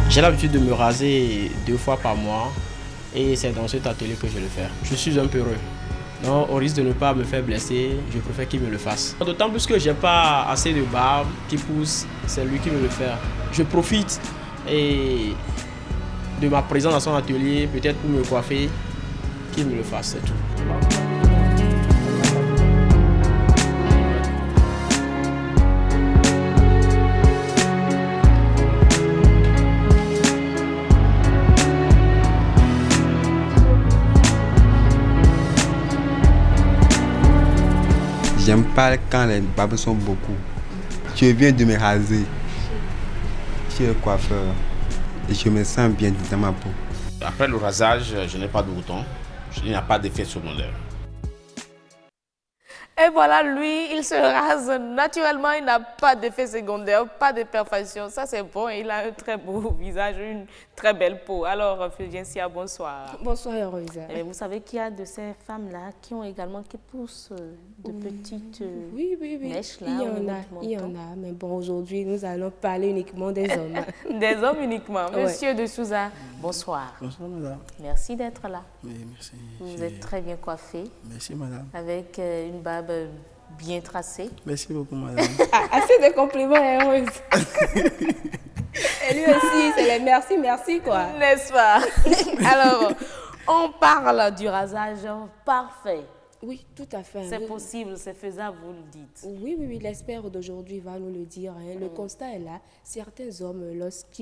J'ai l'habitude de me raser 2 fois par mois et c'est dans cet atelier que je le fais. Je suis un peu heureux. Donc, au risque de ne pas me faire blesser, je préfère qu'il me le fasse. D'autant plus que je n'ai pas assez de barbe qui pousse, c'est lui qui me le fait. Je profite de ma présence dans son atelier, peut-être pour me coiffer, qu'il me le fasse, c'est tout. J'aime pas quand les barbes sont beaucoup. Je viens de me raser chez le coiffeur et je me sens bien dans ma peau. Après le rasage, je n'ai pas de boutons. Il n'y a pas d'effet secondaire. Et voilà, lui, il se rase naturellement, il n'a pas d'effet secondaire, pas de perfection. Ça, c'est bon, il a un très beau visage, une très belle peau. Alors, Fulgencia, bonsoir. Bonsoir, Rosa. Vous savez qu'il y a de ces femmes-là qui poussent de petites mèches là. Il y en a, mais bon, aujourd'hui, nous allons parler uniquement des hommes. Des hommes uniquement. Monsieur de Souza, bonsoir. Bonsoir, madame. Merci d'être là. Oui, merci. Vous êtes très bien coiffé. Merci, madame. Avec une barbe bien tracée. Merci beaucoup, madame. Assez de compliments, Rose. Et lui aussi, c'est les merci, quoi. N'est-ce pas? Alors, on parle du rasage parfait. Oui, tout à fait. C'est possible, c'est faisable, vous le dites. Oui, l'expert d'aujourd'hui va nous le dire. Le constat est là. Certains hommes,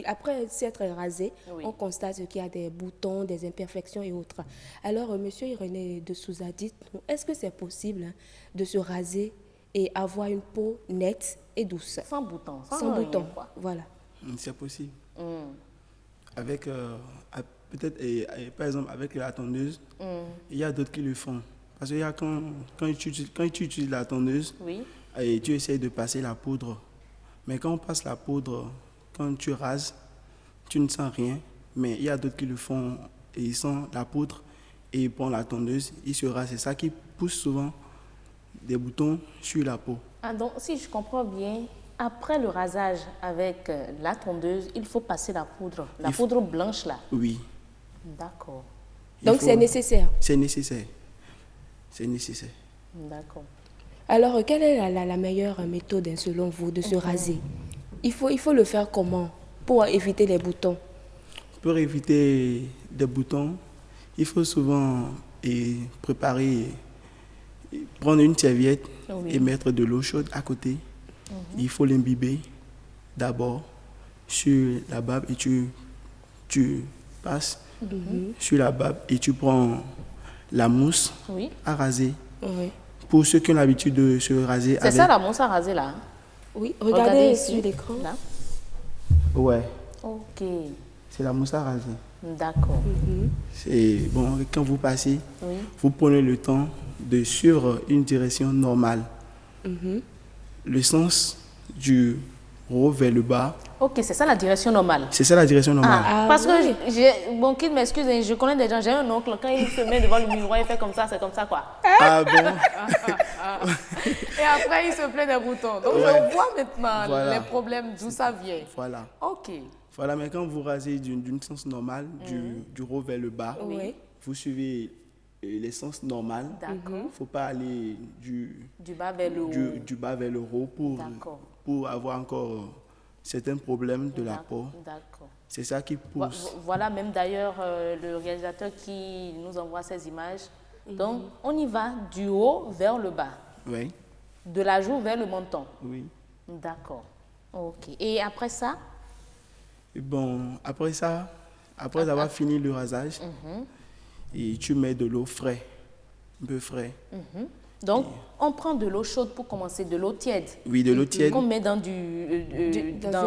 après s'être rasés, on constate qu'il y a des boutons, des imperfections et autres. Alors, monsieur Irénée de Souza, dites-nous, est-ce que c'est possible de se raser et avoir une peau nette et douce? Sans boutons. Sans boutons, voilà. C'est possible. Avec, peut-être, par exemple, avec la tondeuse, il y a d'autres qui le font. Parce que quand tu utilises la tondeuse, et tu essayes de passer la poudre. Mais quand on passe la poudre, quand tu rases, tu ne sens rien. Mais il y a d'autres qui le font et ils sentent la poudre et ils prennent la tondeuse, ils se rasent. C'est ça qui pousse souvent des boutons sur la peau. Ah, donc, si je comprends bien, après le rasage avec la tondeuse, il faut passer la poudre poudre blanche là. Oui. D'accord. Donc c'est nécessaire. C'est nécessaire. C'est nécessaire. D'accord. Alors, quelle est la meilleure méthode, selon vous, de se raser? Il faut le faire comment pour éviter les boutons? Pour éviter des boutons, il faut souvent prendre une serviette et mettre de l'eau chaude à côté. Il faut l'imbiber d'abord sur la barbe et tu passes sur la barbe et tu prends la mousse à raser. Pour ceux qui ont l'habitude de se raser. C'est ça la mousse à raser là? Oui, regardez sur l'écran. Là. Ouais. Ok. C'est la mousse à raser. D'accord. C'est bon, quand vous passez, vous prenez le temps de suivre une direction normale. Le sens du haut vers le bas. Ok, c'est ça la direction normale. C'est ça la direction normale. Parce que, bon, qu'il m'excuse, je connais des gens, j'ai un oncle, quand il se met devant le miroir, il fait comme ça, c'est comme ça quoi. Ah bon? Et après, il se plaint des boutons. Donc, je vois maintenant les problèmes, d'où ça vient. Voilà. Ok. Voilà, mais quand vous rasez d'une sens normale, du haut vers le bas, vous suivez l'essence normale. Il ne faut pas aller du bas vers le haut. Du bas vers le haut pour avoir encore certains problèmes de la peau. C'est ça qui pousse. Voilà même d'ailleurs le réalisateur qui nous envoie ces images. Donc, on y va du haut vers le bas. Oui. De la joue vers le menton. Oui. D'accord. Ok. Et après ça? Bon, après avoir fini le rasage, et tu mets de l'eau fraîche, un peu frais. Donc, on prend de l'eau chaude pour commencer, de l'eau tiède. Oui, de l'eau tiède. Qu'on met dans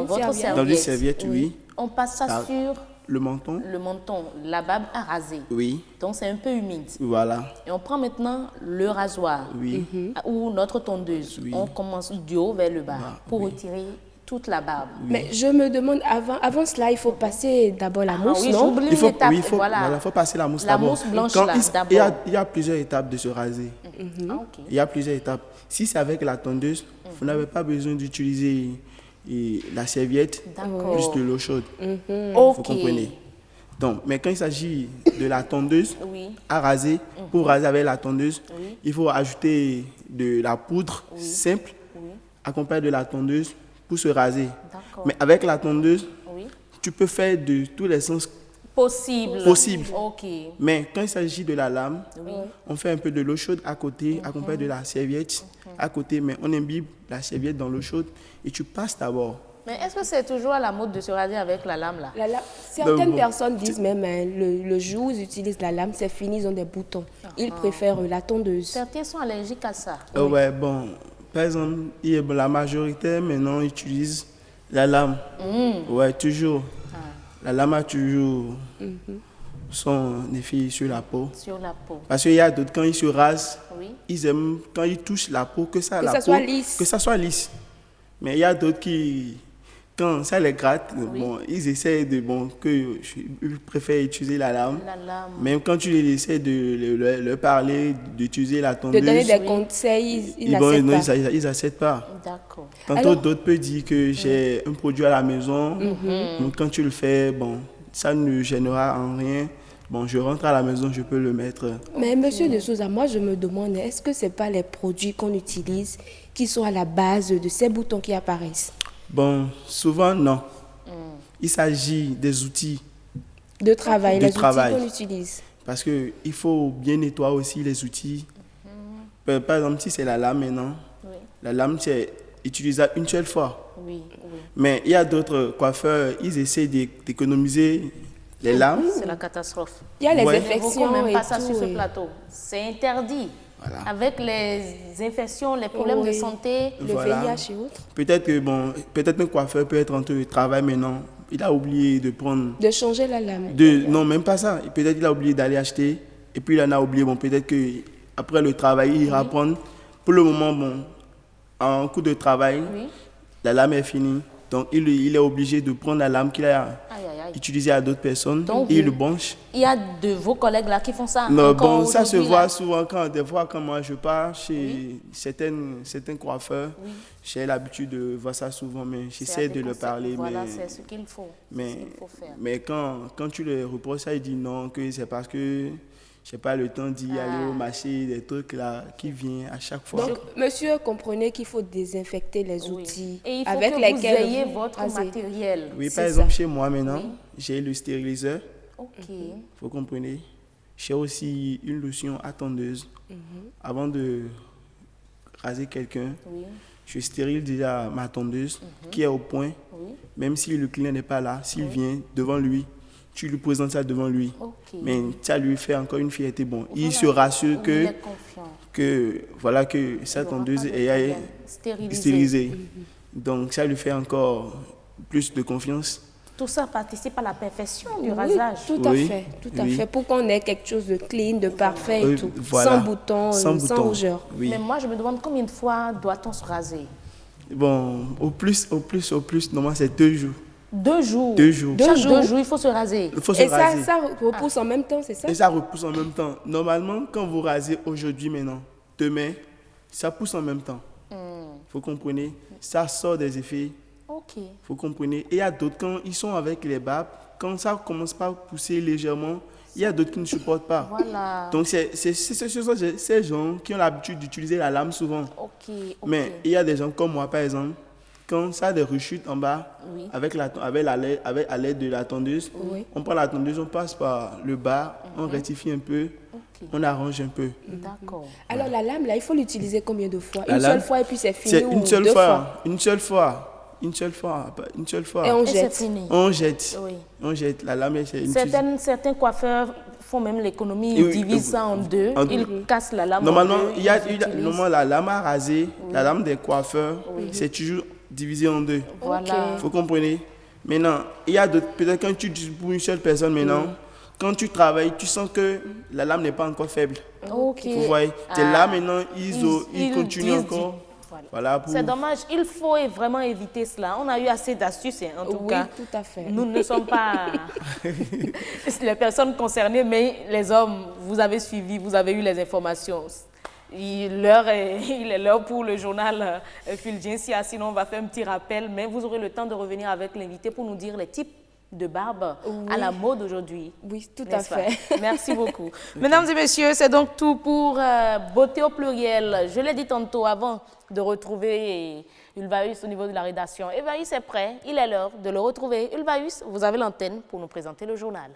votre serviette. Dans une serviette, oui. On passe ça sur le menton. Le menton, la barbe à raser. Oui. Donc, c'est un peu humide. Voilà. Et on prend maintenant le rasoir. Oui. Ou notre tondeuse. Oui. On commence du haut vers le bas pour retirer toute la barbe. Oui. Mais je me demande, avant cela, il faut passer d'abord la mousse, non? Il faut passer la mousse d'abord. La mousse blanche d'abord. Il y a plusieurs étapes de se raser. Il y a plusieurs étapes. Si c'est avec la tondeuse, vous n'avez pas besoin d'utiliser la serviette, juste de l'eau chaude. Vous comprenez? Donc, mais quand il s'agit de la tondeuse à raser, pour raser avec la tondeuse, il faut ajouter de la poudre simple, accompagnée de la tondeuse, pour se raser. Mais avec la tondeuse, tu peux faire de tous les sens possibles. Okay. Mais quand il s'agit de la lame, on fait un peu de l'eau chaude à côté, accompagné de la serviette à côté, mais on imbibe la serviette dans l'eau chaude et tu passes d'abord. Mais est-ce que c'est toujours à la mode de se raser avec la lame là? Certaines personnes disent même le jour où ils utilisent la lame, c'est fini, ils ont des boutons. Ils préfèrent la tondeuse. Certains sont allergiques à ça. Ouais, bon. Par exemple, la majorité maintenant utilise la lame. Ouais, toujours. La lame a toujours son effet sur la peau. Sur la peau. Parce qu'il y a d'autres, quand ils se rasent, ils aiment, quand ils touchent la peau, que ça soit lisse. Mais il y a d'autres qui, quand ça les gratte, bon, ils essaient de, ils préfèrent utiliser la lame. Même quand tu les essaies de leur parler, d'utiliser la tondeuse. De donner des conseils, ils n'acceptent pas. Ils n'acceptent pas. D'accord. Tantôt d'autres peuvent dire que j'ai un produit à la maison. Donc quand tu le fais, bon, ça ne gênera en rien. Bon, je rentre à la maison, je peux le mettre. Mais monsieur de Souza, moi je me demande, est-ce que ce n'est pas les produits qu'on utilise qui sont à la base de ces boutons qui apparaissent? Bon, souvent non. Il s'agit des outils de travail, outils qu'on utilise. Parce qu'il faut bien nettoyer aussi les outils. Par exemple, si c'est la lame maintenant, la lame c'est utilisable une seule fois. Mais il y a d'autres coiffeurs, ils essaient d'économiser les lames. C'est la catastrophe. Il y a les infections même et pas ça tout, sur ce plateau. C'est interdit. Voilà. Avec les infections, les problèmes de santé, le VIH et autres. Peut-être un coiffeur peut être en train de travail maintenant. Il a oublié de prendre... De changer la lame. Non, même pas ça. Peut-être qu'il a oublié d'aller acheter. Et puis il en a oublié. Bon, peut-être qu'après le travail, il ira prendre. Pour le moment, bon, en coup de travail, la lame est finie. Donc il est obligé de prendre la lame qu'il a utilisée à d'autres personnes. Donc, et il le branche. Il y a de vos collègues là qui font ça? Non, bon, ça se voit souvent des fois quand moi je pars chez certains coiffeurs. J'ai l'habitude de voir ça souvent, mais j'essaie de leur parler. Voilà, c'est ce qu'il faut. Mais quand tu leur reproches ça, ils disent non, que c'est parce que je n'ai pas le temps d'y aller au marché, des trucs là qui viennent à chaque fois. Donc, monsieur, comprenez qu'il faut désinfecter les outils et il faut avec que lesquels vous ayez votre matériel. Oui, par exemple, chez moi maintenant, j'ai le stériliseur. Vous comprenez? J'ai aussi une lotion à tondeuse. Avant de raser quelqu'un, je stérile déjà ma tondeuse qui est au point. Même si le client n'est pas là, s'il vient devant lui, tu lui présentes ça devant lui. Mais ça lui fait encore une fierté. Bon, il se rassure que sa tondeuse est stérilisée. Donc ça lui fait encore plus de confiance. Tout ça participe à la perfection du rasage. Tout à fait. Pour qu'on ait quelque chose de clean, de parfait et tout. Sans boutons, sans rougeur. Mais moi, je me demande combien de fois doit-on se raser? Bon, au plus, normalement, c'est 2 jours. 2 jours. 2 jours. Chaque 2 jours, il faut se raser. Ça repousse en même temps, c'est ça? Et ça repousse en même temps. Normalement, quand vous rasez aujourd'hui, maintenant, demain, ça pousse en même temps. Vous comprenez? Ça sort des effets. Vous comprenez? Et il y a d'autres, quand ils sont avec les barbes, quand ça commence pas à pousser légèrement, il y a d'autres qui ne supportent pas. Donc, c'est ces gens qui ont l'habitude d'utiliser la lame souvent. Mais il y a des gens comme moi, par exemple, quand ça a des rechutes en bas, avec à l'aide de la tondeuse, on prend la tondeuse, on passe par le bas, on rectifie un peu, On arrange un peu. D'accord. Alors la lame, là, il faut l'utiliser combien de fois? Une seule fois et puis c'est fini? C'est une seule fois. Une seule fois. Une seule fois. Une seule fois. Et on jette. C'est fini. On jette. Oui. On jette. La lame, c'est une Certains coiffeurs font même l'économie, ils divisent ça en deux, ils cassent la lame normalement, en deux. Normalement, la lame à raser, la lame des coiffeurs, c'est toujours divisé en deux. Voilà. Vous comprenez? Maintenant, il y a d'autres, peut-être quand tu dis pour une seule personne maintenant, quand tu travailles, tu sens que la lame n'est pas encore faible. Ok. Vous voyez? Tes lames maintenant, ils continuent encore. Voilà. C'est dommage, il faut vraiment éviter cela. On a eu assez d'astuces, en tout cas. Oui, tout à fait. Nous ne sommes pas les personnes concernées, mais les hommes, vous avez suivi, vous avez eu les informations. Il est l'heure pour le journal Fulgensia, sinon on va faire un petit rappel, mais vous aurez le temps de revenir avec l'invité pour nous dire les types de barbe à la mode aujourd'hui. Oui, tout à fait. Merci beaucoup. Mesdames et messieurs, c'est donc tout pour Beauté au pluriel. Je l'ai dit tantôt avant de retrouver Ulvaeus au niveau de la rédaction. Ulvaeus est prêt, il est l'heure de le retrouver. Ulvaeus, vous avez l'antenne pour nous présenter le journal.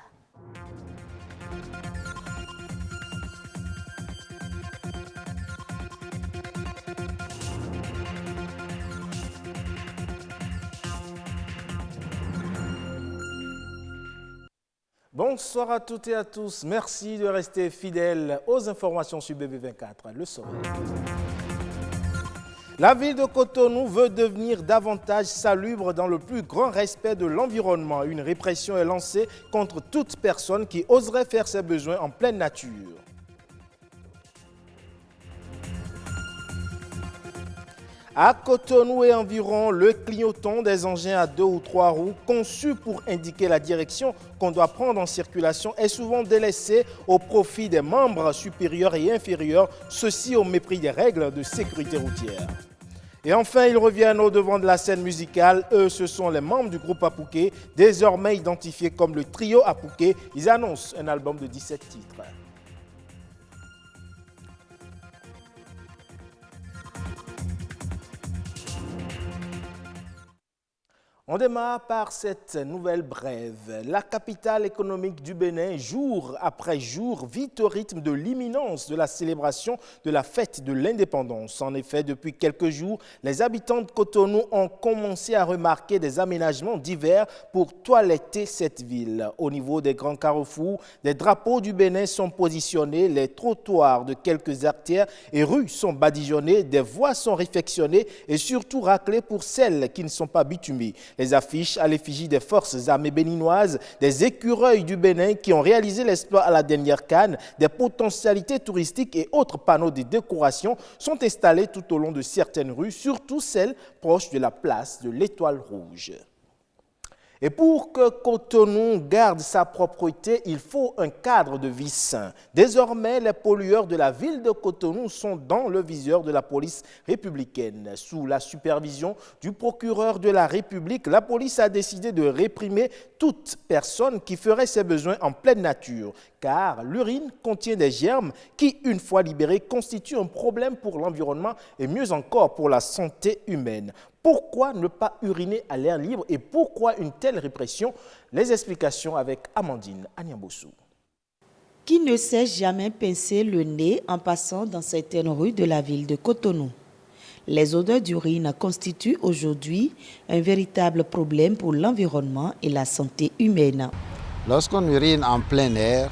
Bonsoir à toutes et à tous. Merci de rester fidèles aux informations sur BB24. Le sommet. La ville de Cotonou veut devenir davantage salubre dans le plus grand respect de l'environnement. Une répression est lancée contre toute personne qui oserait faire ses besoins en pleine nature. À Cotonou et environ, le clignotant des engins à 2 ou 3 roues conçus pour indiquer la direction qu'on doit prendre en circulation est souvent délaissé au profit des membres supérieurs et inférieurs, ceci au mépris des règles de sécurité routière. Et enfin, ils reviennent au devant de la scène musicale. Eux, ce sont les membres du groupe Apouké, désormais identifiés comme le trio Apouké. Ils annoncent un album de 17 titres. On démarre par cette nouvelle brève. La capitale économique du Bénin, jour après jour, vit au rythme de l'imminence de la célébration de la fête de l'indépendance. En effet, depuis quelques jours, les habitants de Cotonou ont commencé à remarquer des aménagements divers pour toiletter cette ville. Au niveau des grands carrefours, des drapeaux du Bénin sont positionnés, les trottoirs de quelques artères et rues sont badigeonnés, des voies sont réfectionnées et surtout raclées pour celles qui ne sont pas bitumées. Les affiches à l'effigie des forces armées béninoises, des écureuils du Bénin qui ont réalisé l'exploit à la dernière CAN, des potentialités touristiques et autres panneaux de décoration sont installés tout au long de certaines rues, surtout celles proches de la place de l'Étoile Rouge. Et pour que Cotonou garde sa propreté, il faut un cadre de vie sain. Désormais, les pollueurs de la ville de Cotonou sont dans le viseur de la police républicaine. Sous la supervision du procureur de la République, la police a décidé de réprimer toute personne qui ferait ses besoins en pleine nature, car l'urine contient des germes qui, une fois libérés, constituent un problème pour l'environnement et mieux encore pour la santé humaine. Pourquoi ne pas uriner à l'air libre et pourquoi une telle répression? Les explications avec Amandine Agnambossou. Qui ne s'est jamais pincé le nez en passant dans certaines rues de la ville de Cotonou? Les odeurs d'urine constituent aujourd'hui un véritable problème pour l'environnement et la santé humaine. Lorsqu'on urine en plein air,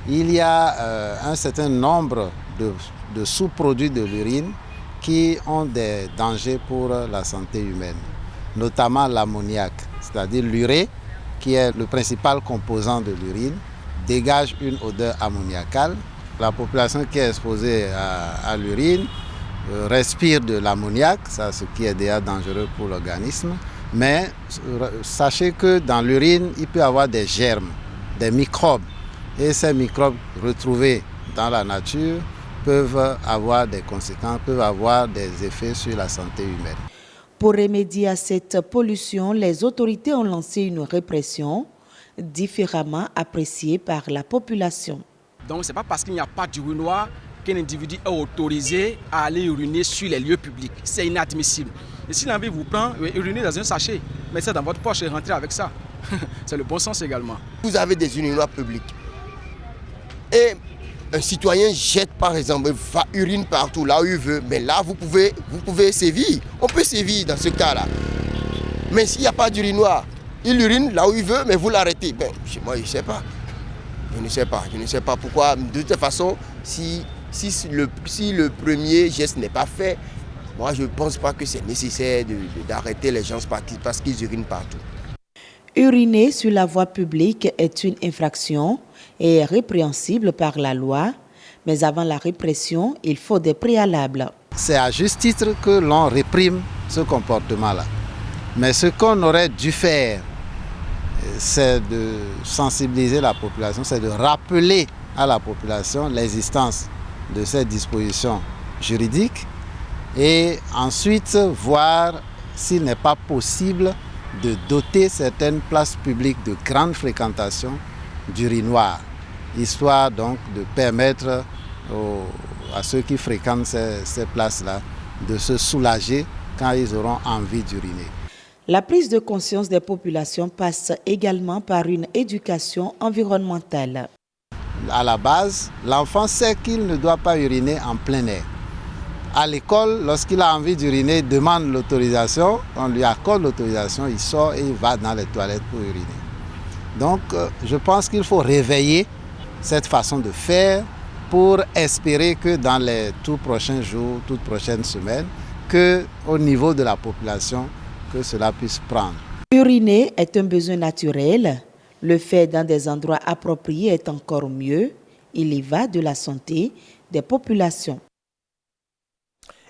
il y a un certain nombre de sous-produits de l'urine qui ont des dangers pour la santé humaine, notamment l'ammoniac, c'est-à-dire l'urée, qui est le principal composant de l'urine, dégage une odeur ammoniacale. La population qui est exposée à l'urine respire de l'ammoniac, ce qui est déjà dangereux pour l'organisme, mais sachez que dans l'urine, il peut y avoir des germes, des microbes, et ces microbes retrouvés dans la nature peuvent avoir des conséquences, peuvent avoir des effets sur la santé humaine. Pour remédier à cette pollution, les autorités ont lancé une répression différemment appréciée par la population. Donc ce n'est pas parce qu'il n'y a pas d'urinoir qu'un individu est autorisé à aller uriner sur les lieux publics. C'est inadmissible. Et si l'envie vous prend, urinez dans un sachet, mettez ça dans votre poche et rentrez avec ça. C'est le bon sens également. Vous avez des urinoirs publics. Et un citoyen jette par exemple, urine partout là où il veut, mais là vous pouvez sévir. On peut sévir dans ce cas-là. Mais s'il n'y a pas d'urinoir, il urine là où il veut, mais vous l'arrêtez. Ben, chez moi, je ne sais pas. Je ne sais pas pourquoi. De toute façon, si le premier geste n'est pas fait, moi je ne pense pas que c'est nécessaire d'arrêter les gens parce qu'ils urinent partout. Uriner sur la voie publique est une infraction et est répréhensible par la loi, mais avant la répression, il faut des préalables. C'est à juste titre que l'on réprime ce comportement-là. Mais ce qu'on aurait dû faire, c'est de sensibiliser la population, c'est de rappeler à la population l'existence de ces dispositions juridiques et ensuite voir s'il n'est pas possible de doter certaines places publiques de grande fréquentation d'urinoirs, histoire donc de permettre à ceux qui fréquentent ces places-là de se soulager quand ils auront envie d'uriner. La prise de conscience des populations passe également par une éducation environnementale. À la base, l'enfant sait qu'il ne doit pas uriner en plein air. À l'école, lorsqu'il a envie d'uriner, il demande l'autorisation, on lui accorde l'autorisation, il sort et il va dans les toilettes pour uriner. Donc, je pense qu'il faut réveiller cette façon de faire pour espérer que dans les tout prochains jours, toutes prochaines semaines, qu'au niveau de la population, que cela puisse prendre. Uriner est un besoin naturel. Le faire dans des endroits appropriés est encore mieux. Il y va de la santé des populations.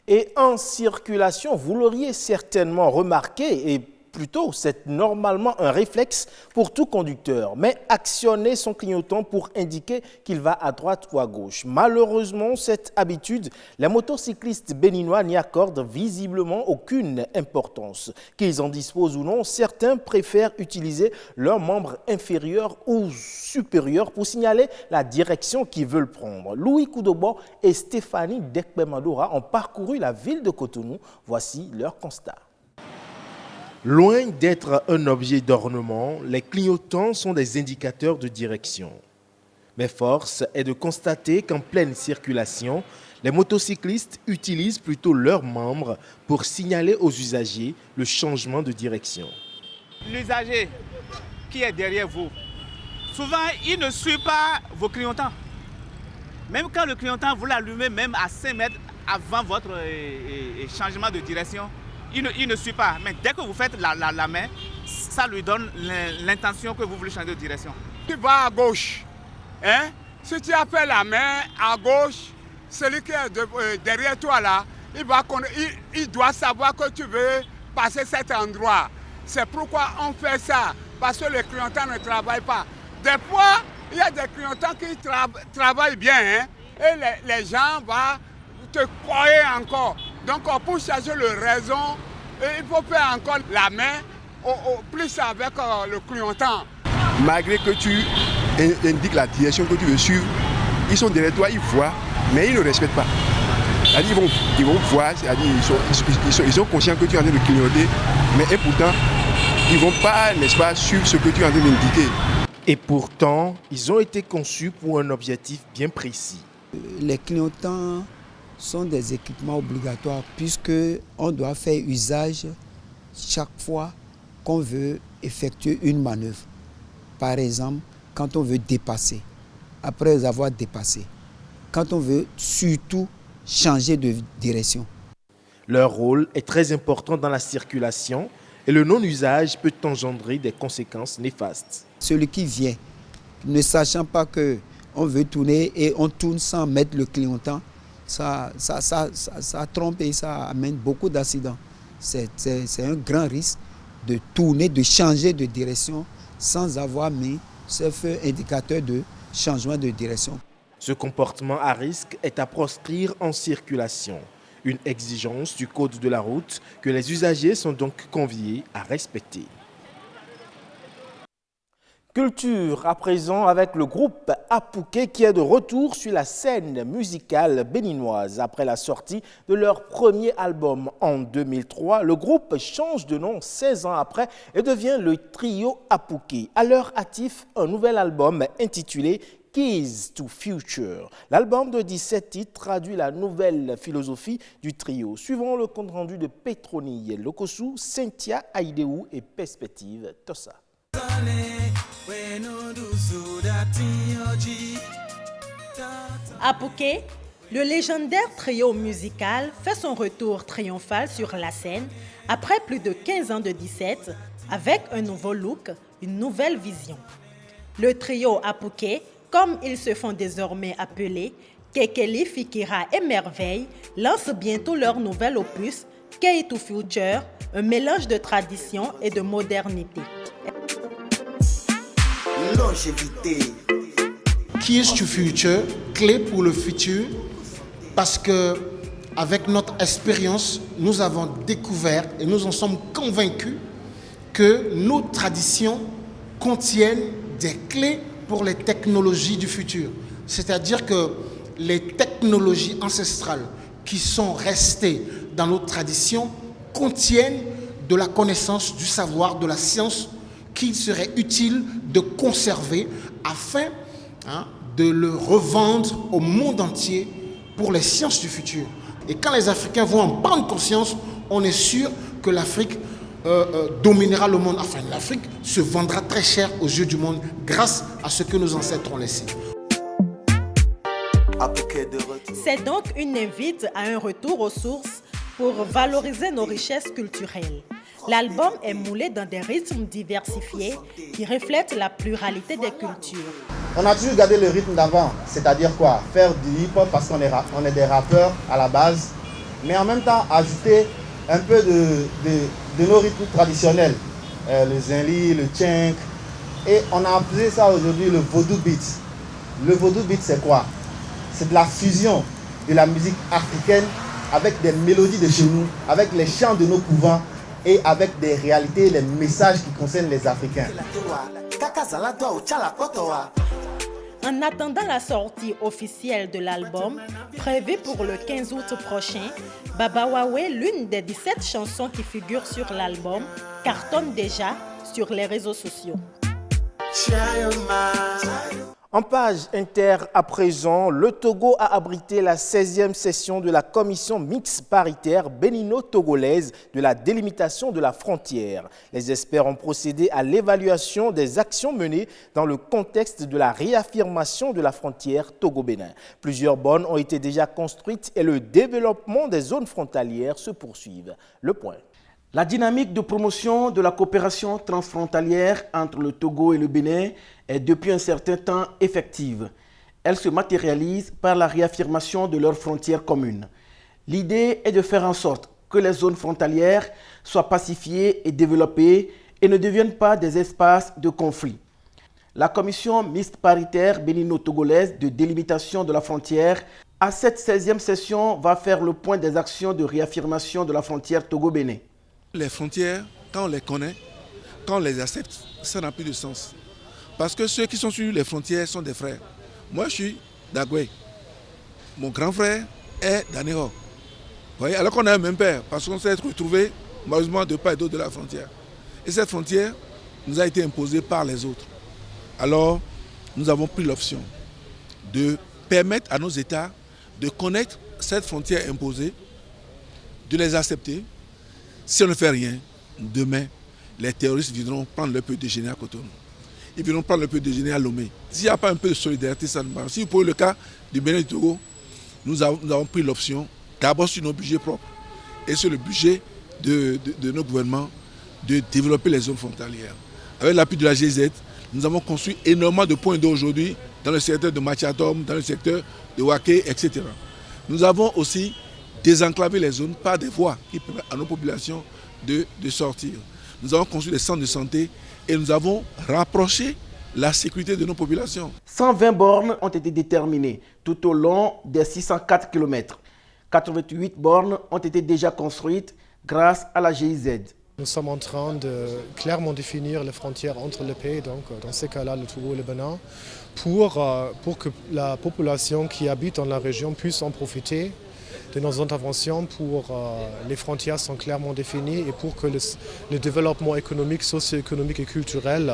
Et en circulation, vous l'auriez certainement remarqué, et plutôt c'est normalement un réflexe pour tout conducteur, mais actionner son clignotant pour indiquer qu'il va à droite ou à gauche. Malheureusement, cette habitude, les motocyclistes béninois n'y accordent visiblement aucune importance. Qu'ils en disposent ou non, certains préfèrent utiliser leurs membres inférieurs ou supérieurs pour signaler la direction qu'ils veulent prendre. Louis Koudobo et Stéphanie Dekbemadora ont parcouru la ville de Cotonou. Voici leur constat. Loin d'être un objet d'ornement, les clignotants sont des indicateurs de direction. Mais force est de constater qu'en pleine circulation, les motocyclistes utilisent plutôt leurs membres pour signaler aux usagers le changement de direction. L'usager qui est derrière vous, souvent il ne suit pas vos clignotants. Même quand le clignotant vous l'allumez, même à 5 mètres avant votre changement de direction, il ne suit pas, mais dès que vous faites la main, ça lui donne l'intention que vous voulez changer de direction. Tu vas à gauche, hein? Si tu as fait la main à gauche, celui qui est derrière toi là, il doit savoir que tu veux passer cet endroit. C'est pourquoi on fait ça, parce que les clignotants ne travaillent pas. Des fois, il y a des clignotants qui travaillent bien, hein? Et les gens vont te croire encore. Donc pour changer le raison, il faut faire encore la main, plus avec le clignotant. Malgré que tu indiques la direction que tu veux suivre, ils sont derrière toi, ils voient, mais ils ne respectent pas. Ils vont voir, ils sont conscients que tu es en train de clignoter, mais et pourtant, ils ne vont pas, n'est-ce pas, suivre ce que tu es en train d'indiquer. Et pourtant, ils ont été conçus pour un objectif bien précis. Les clignotants sont des équipements obligatoires puisqu'on doit faire usage chaque fois qu'on veut effectuer une manœuvre. Par exemple, quand on veut dépasser, après avoir dépassé, quand on veut surtout changer de direction. Leur rôle est très important dans la circulation et le non-usage peut engendrer des conséquences néfastes. Celui qui vient, ne sachant pas qu'on veut tourner et on tourne sans mettre le clignotant, ça trompe et ça amène beaucoup d'accidents. C'est un grand risque de tourner, de changer de direction sans avoir mis ce feu indicateur de changement de direction. Ce comportement à risque est à proscrire en circulation. Une exigence du code de la route que les usagers sont donc conviés à respecter. Culture à présent avec le groupe Apouké qui est de retour sur la scène musicale béninoise. Après la sortie de leur premier album en 2003, le groupe change de nom 16 ans après et devient le trio Apouké. À leur actif, un nouvel album intitulé Keys to Future. L'album de 17 titres traduit la nouvelle philosophie du trio. Suivant le compte-rendu de Petroni Lokosu, Cynthia Aideu et Perspective Tossa. Apouké, le légendaire trio musical fait son retour triomphal sur la scène après plus de 15 ans de 17 avec un nouveau look, une nouvelle vision. Le trio Apouké, comme ils se font désormais appeler, Kekeli, Fikira et Merveille, lance bientôt leur nouvel opus, Key to Future, un mélange de tradition et de modernité. Longévité. Keys to Future, clé pour le futur, parce que avec notre expérience, nous avons découvert et nous en sommes convaincus que nos traditions contiennent des clés pour les technologies du futur. C'est-à-dire que les technologies ancestrales qui sont restées dans nos traditions contiennent de la connaissance, du savoir, de la science qu'il serait utile de conserver afin de le revendre au monde entier pour les sciences du futur. Et quand les Africains vont en prendre conscience, on est sûr que l'Afrique dominera le monde. Enfin, l'Afrique se vendra très cher aux yeux du monde grâce à ce que nos ancêtres ont laissé. C'est donc une invite à un retour aux sources pour valoriser nos richesses culturelles. L'album est moulé dans des rythmes diversifiés qui reflètent la pluralité des cultures. On a toujours gardé le rythme d'avant, c'est-à-dire quoi? Faire du hip-hop parce qu'on est des rappeurs à la base, mais en même temps ajouter un peu de nos rythmes traditionnels, le zinli, le tchenk, et on a appelé ça aujourd'hui le vaudou beat. Le vaudou beat, c'est quoi? C'est de la fusion de la musique africaine avec des mélodies de chez nous, avec les chants de nos couvents et avec des réalités, les messages qui concernent les Africains. En attendant la sortie officielle de l'album, prévue pour le 15 août prochain, Baba Wawe, l'une des 17 chansons qui figurent sur l'album, cartonne déjà sur les réseaux sociaux. En page inter à présent, le Togo a abrité la 16e session de la commission mixte paritaire bénino-togolaise de la délimitation de la frontière. Les experts ont procédé à l'évaluation des actions menées dans le contexte de la réaffirmation de la frontière Togo-Bénin. Plusieurs bornes ont été déjà construites et le développement des zones frontalières se poursuit. Le point. La dynamique de promotion de la coopération transfrontalière entre le Togo et le Bénin est depuis un certain temps effective. Elle se matérialise par la réaffirmation de leurs frontières communes. L'idée est de faire en sorte que les zones frontalières soient pacifiées et développées et ne deviennent pas des espaces de conflit. La commission mixte paritaire bénino-togolaise de délimitation de la frontière à cette 16e session va faire le point des actions de réaffirmation de la frontière Togo-Bénin. Les frontières, quand on les connaît, quand on les accepte, ça n'a plus de sens. Parce que ceux qui sont sur les frontières sont des frères. Moi, je suis d'Agoué. Mon grand frère est d'Anéro. Vous voyez, alors qu'on a un même père, parce qu'on s'est retrouvés, malheureusement, de part et d'autre de la frontière. Et cette frontière nous a été imposée par les autres. Alors, nous avons pris l'option de permettre à nos États de connaître cette frontière imposée, de les accepter. Si on ne fait rien, demain, les terroristes viendront prendre le peu déjeuner à Cotonou. Ils viendront prendre le peu déjeuner à Lomé. S'il n'y a pas un peu de solidarité, ça ne marche. Si vous prenez le cas du Bénin et du Togo, nous avons pris l'option, d'abord sur nos budgets propres et sur le budget de nos gouvernements, de développer les zones frontalières. Avec l'appui de la GZ, nous avons construit énormément de points d'eau aujourd'hui dans le secteur de Machatom, dans le secteur de Waké, etc. Nous avons aussi désenclaver les zones par des voies qui permettent à nos populations de sortir. Nous avons construit des centres de santé et nous avons rapproché la sécurité de nos populations. 120 bornes ont été déterminées tout au long des 604 km. 88 bornes ont été déjà construites grâce à la GIZ. Nous sommes en train de clairement définir les frontières entre les pays, donc dans ce cas-là le Togo et le Bénin, pour que la population qui habite dans la région puisse en profiter de nos interventions pour les frontières sont clairement définies et pour que le développement économique, socio-économique et culturel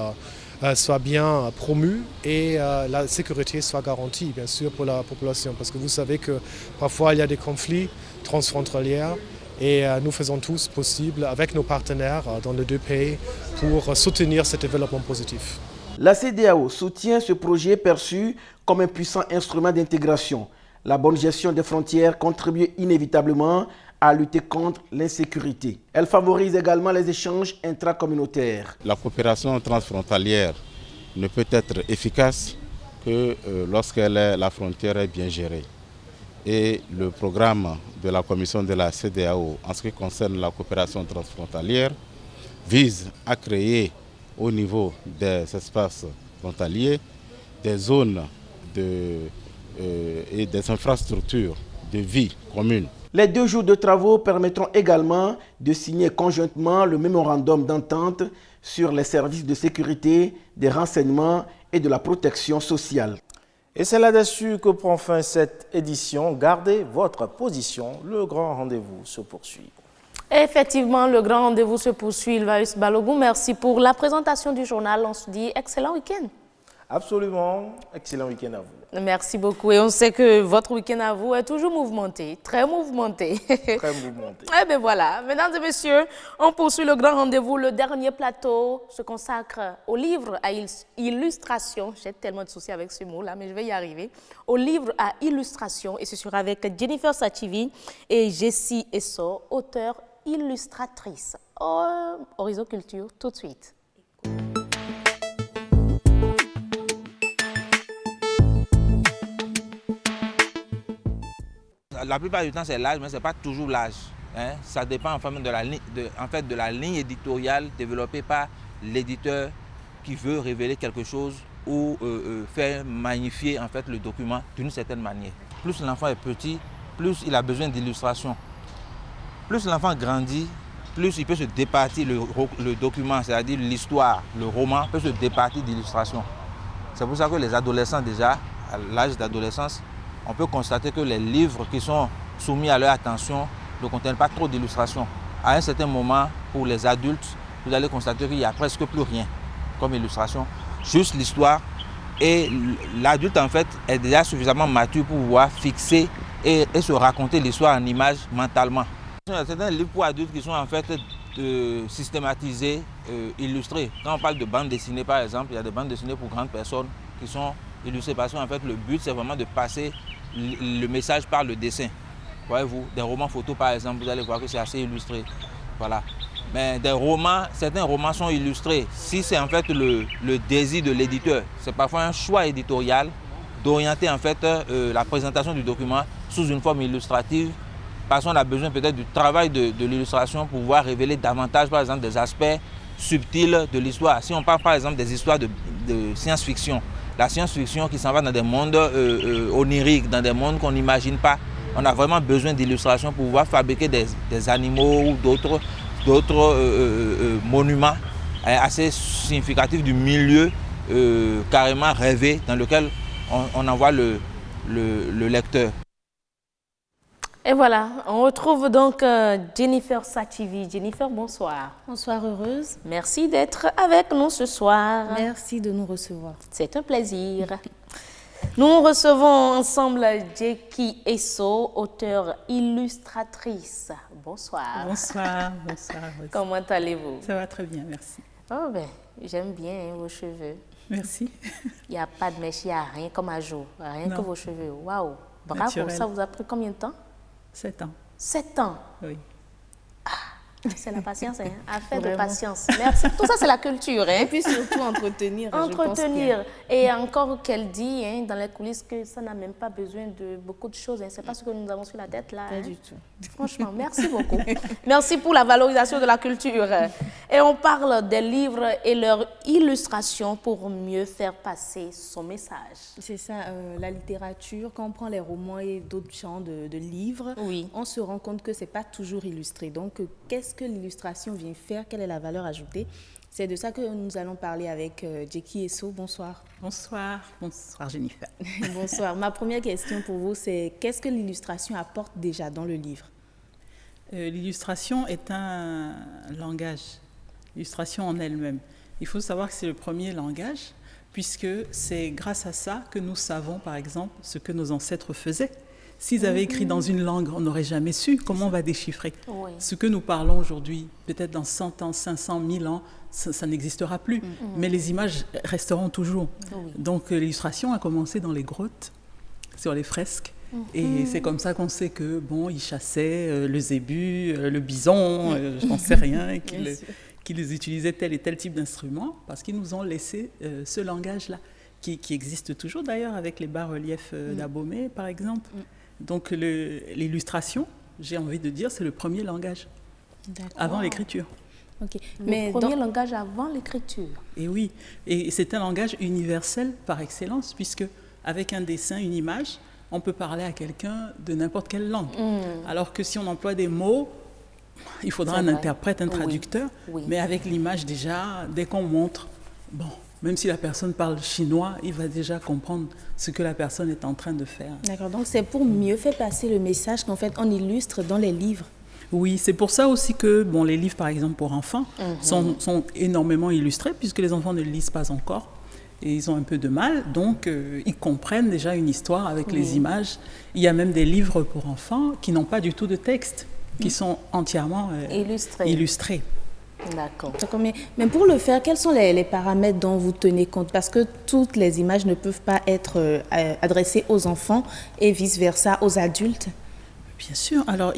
soit bien promu et la sécurité soit garantie, bien sûr, pour la population. Parce que vous savez que parfois il y a des conflits transfrontaliers et nous faisons tout ce possible avec nos partenaires dans les deux pays pour soutenir ce développement positif. La CEDEAO soutient ce projet perçu comme un puissant instrument d'intégration. La bonne gestion des frontières contribue inévitablement à lutter contre l'insécurité. Elle favorise également les échanges intracommunautaires. La coopération transfrontalière ne peut être efficace que lorsque la frontière est bien gérée. Et le programme de la Commission de la CEDEAO en ce qui concerne la coopération transfrontalière vise à créer au niveau des espaces frontaliers des zones et des infrastructures de vie communes. Les 2 jours de travaux permettront également de signer conjointement le mémorandum d'entente sur les services de sécurité, des renseignements et de la protection sociale. Et c'est là-dessus que prend fin cette édition. Gardez votre position, le grand rendez-vous se poursuit. Effectivement, le grand rendez-vous se poursuit. Ilvaïus Balogou, merci pour la présentation du journal. On se dit excellent week-end. Absolument, excellent week-end à vous. Merci beaucoup. Et on sait que votre week-end à vous est toujours mouvementé, très mouvementé. Très mouvementé. Eh bien voilà, mesdames et messieurs, on poursuit le grand rendez-vous. Le dernier plateau se consacre au livre à illustration. J'ai tellement de soucis avec ce mot-là, mais je vais y arriver. Au livre à illustration, et ce sera avec Jennifer Sachivi et Jessie Esso, auteure illustratrice. Horizon Culture, tout de suite. La plupart du temps, c'est l'âge, mais ce n'est pas toujours l'âge. Hein. Ça dépend en fait de la ligne éditoriale développée par l'éditeur qui veut révéler quelque chose ou faire magnifier en fait, le document d'une certaine manière. Plus l'enfant est petit, plus il a besoin d'illustration. Plus l'enfant grandit, plus il peut se départir le document, c'est-à-dire l'histoire, le roman peut se départir d'illustration. C'est pour ça que les adolescents déjà, à l'âge d'adolescence, on peut constater que les livres qui sont soumis à leur attention ne contiennent pas trop d'illustrations. À un certain moment, pour les adultes, vous allez constater qu'il n'y a presque plus rien comme illustration, juste l'histoire. Et l'adulte, en fait, est déjà suffisamment mature pour pouvoir fixer et se raconter l'histoire en images mentalement. Il y a certains livres pour adultes qui sont en fait systématisés, illustrés. Quand on parle de bandes dessinées, par exemple, il y a des bandes dessinées pour grandes personnes qui sont illustrées parce qu'en fait, le but, c'est vraiment de passer le message par le dessin. Voyez-vous, des romans photos par exemple, vous allez voir que c'est assez illustré. Voilà. Mais des romans, certains romans sont illustrés. Si c'est en fait le désir de l'éditeur, c'est parfois un choix éditorial d'orienter en fait la présentation du document sous une forme illustrative, parce qu'on a besoin peut-être du travail de l'illustration pour pouvoir révéler davantage par exemple des aspects subtils de l'histoire. Si on parle par exemple des histoires de science-fiction, la science-fiction qui s'en va dans des mondes oniriques, dans des mondes qu'on n'imagine pas. On a vraiment besoin d'illustrations pour pouvoir fabriquer des animaux ou d'autres monuments assez significatifs du milieu carrément rêvé dans lequel on envoie le lecteur. Et voilà, on retrouve donc Jennifer Sachivi. Jennifer, bonsoir. Bonsoir, heureuse. Merci d'être avec nous ce soir. Merci de nous recevoir. C'est un plaisir. Nous recevons ensemble Jessie Esso, auteure illustratrice. Bonsoir. Bonsoir, bonsoir. Comment allez-vous? Ça va très bien, merci. Oh ben, j'aime bien vos cheveux. Merci. Il n'y a pas de mèche, il n'y a rien comme à jour, rien que vos cheveux. Waouh, bravo. Naturel. Ça vous a pris combien de temps? 7 ans. 7 ans? Oui. C'est la patience, hein? Affaire de patience. Merci. Tout ça, c'est la culture. Hein? Et puis surtout entretenir. Entretenir. Et encore qu'elle dit hein, dans les coulisses que ça n'a même pas besoin de beaucoup de choses. Hein. Ce n'est pas ce que nous avons sur la tête là. Pas hein. du tout. Franchement, merci beaucoup. Merci pour la valorisation de la culture. Et on parle des livres et leurs illustrations pour mieux faire passer son message. C'est ça, la littérature, quand on prend les romans et d'autres genres de livres, oui, on se rend compte que ce n'est pas toujours illustré. Donc, qu'est-ce que l'illustration vient faire? Quelle est la valeur ajoutée? C'est de ça que nous allons parler avec Jessie Esso. Bonsoir. Bonsoir. Bonsoir, Jennifer. Bonsoir. Ma première question pour vous, c'est qu'est-ce que l'illustration apporte déjà dans le livre? L'illustration est un langage. L'illustration en elle-même. Il faut savoir que c'est le premier langage, puisque c'est grâce à ça que nous savons, par exemple, ce que nos ancêtres faisaient. S'ils avaient écrit dans une langue, on n'aurait jamais su comment on va déchiffrer. Oui. Ce que nous parlons aujourd'hui, peut-être dans 100 ans, 500, 1000 ans, ça n'existera plus. Mais les images resteront toujours. Oui. Donc l'illustration a commencé dans les grottes, sur les fresques. Et c'est comme ça qu'on sait que, bon, ils chassaient le zébu, le bison, je n'en sais rien, qu'ils utilisaient tel et tel type d'instrument, parce qu'ils nous ont laissé ce langage-là, qui existe toujours d'ailleurs avec les bas-reliefs d'Abomey, par exemple. Donc l'illustration, j'ai envie de dire, c'est le premier langage, avant l'écriture. Okay. Le premier langage avant l'écriture. Et oui, et c'est un langage universel par excellence, puisque avec un dessin, une image, on peut parler à quelqu'un de n'importe quelle langue. Alors que si on emploie des mots, il faudra un interprète, un traducteur, mais avec l'image déjà, dès qu'on montre, bon, même si la personne parle chinois, il va déjà comprendre ce que la personne est en train de faire. D'accord, donc c'est pour mieux faire passer le message qu'en fait on illustre dans les livres. Oui, c'est pour ça aussi que bon, les livres, par exemple, pour enfants, sont énormément illustrés, puisque les enfants ne lisent pas encore. Et ils ont un peu de mal, donc ils comprennent déjà une histoire avec les images. Il y a même des livres pour enfants qui n'ont pas du tout de texte, qui sont entièrement illustrés. D'accord. Mais pour le faire, quels sont les paramètres dont vous tenez compte? Parce que toutes les images ne peuvent pas être adressées aux enfants et vice-versa aux adultes. Bien sûr. Alors,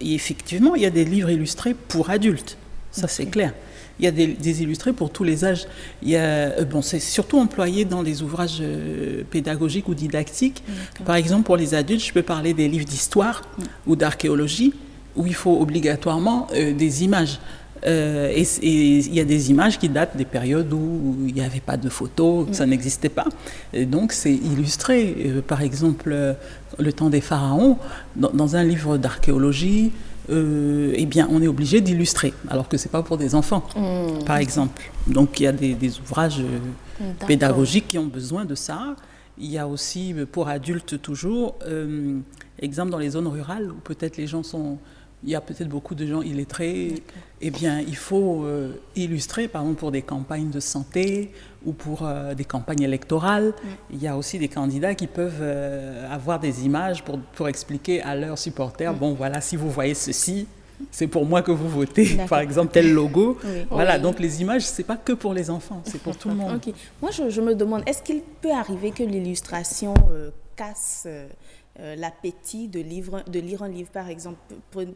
effectivement, il y a des livres illustrés pour adultes. Ça, c'est clair. Il y a des illustrés pour tous les âges. C'est surtout employé dans les ouvrages pédagogiques ou didactiques. Par exemple, pour les adultes, je peux parler des livres d'histoire ou d'archéologie, où il faut obligatoirement des images. Et il y a des images qui datent des périodes où il n'y avait pas de photos, ça n'existait pas. Et donc, c'est illustré. Par exemple, le temps des pharaons, dans un livre d'archéologie, eh bien, on est obligé d'illustrer, alors que ce n'est pas pour des enfants, par exemple. Donc, il y a des ouvrages pédagogiques qui ont besoin de ça. Il y a aussi, pour adultes toujours, exemple dans les zones rurales, où peut-être les gens sont... Il y a peut-être beaucoup de gens illettrés. Eh bien, il faut illustrer, par exemple, pour des campagnes de santé ou pour des campagnes électorales. Il y a aussi des candidats qui peuvent avoir des images pour expliquer à leurs supporters, bon, voilà, si vous voyez ceci, c'est pour moi que vous votez, par exemple, tel logo. Voilà, donc les images, ce n'est pas que pour les enfants, c'est pour tout le monde. Moi, je me demande, est-ce qu'il peut arriver que l'illustration casse... l'appétit de lire un livre, par exemple.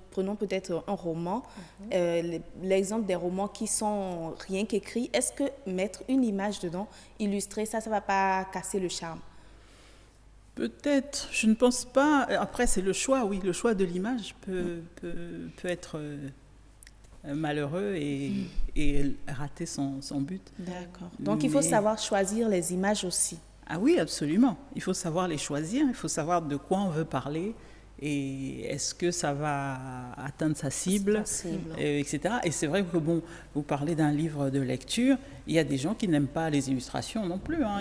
Prenons peut-être un roman, l'exemple des romans qui sont rien qu'écrits. Est-ce que mettre une image dedans, illustrer, ça ne va pas casser le charme? Peut-être, je ne pense pas. Après, c'est le choix, oui, le choix de l'image peut être malheureux et rater son but. D'accord. Donc, il faut savoir choisir les images aussi. Ah oui, absolument. Il faut savoir les choisir, il faut savoir de quoi on veut parler et est-ce que ça va atteindre sa cible, etc. Et c'est vrai que, bon, vous parlez d'un livre de lecture, il y a des gens qui n'aiment pas les illustrations non plus. Hein.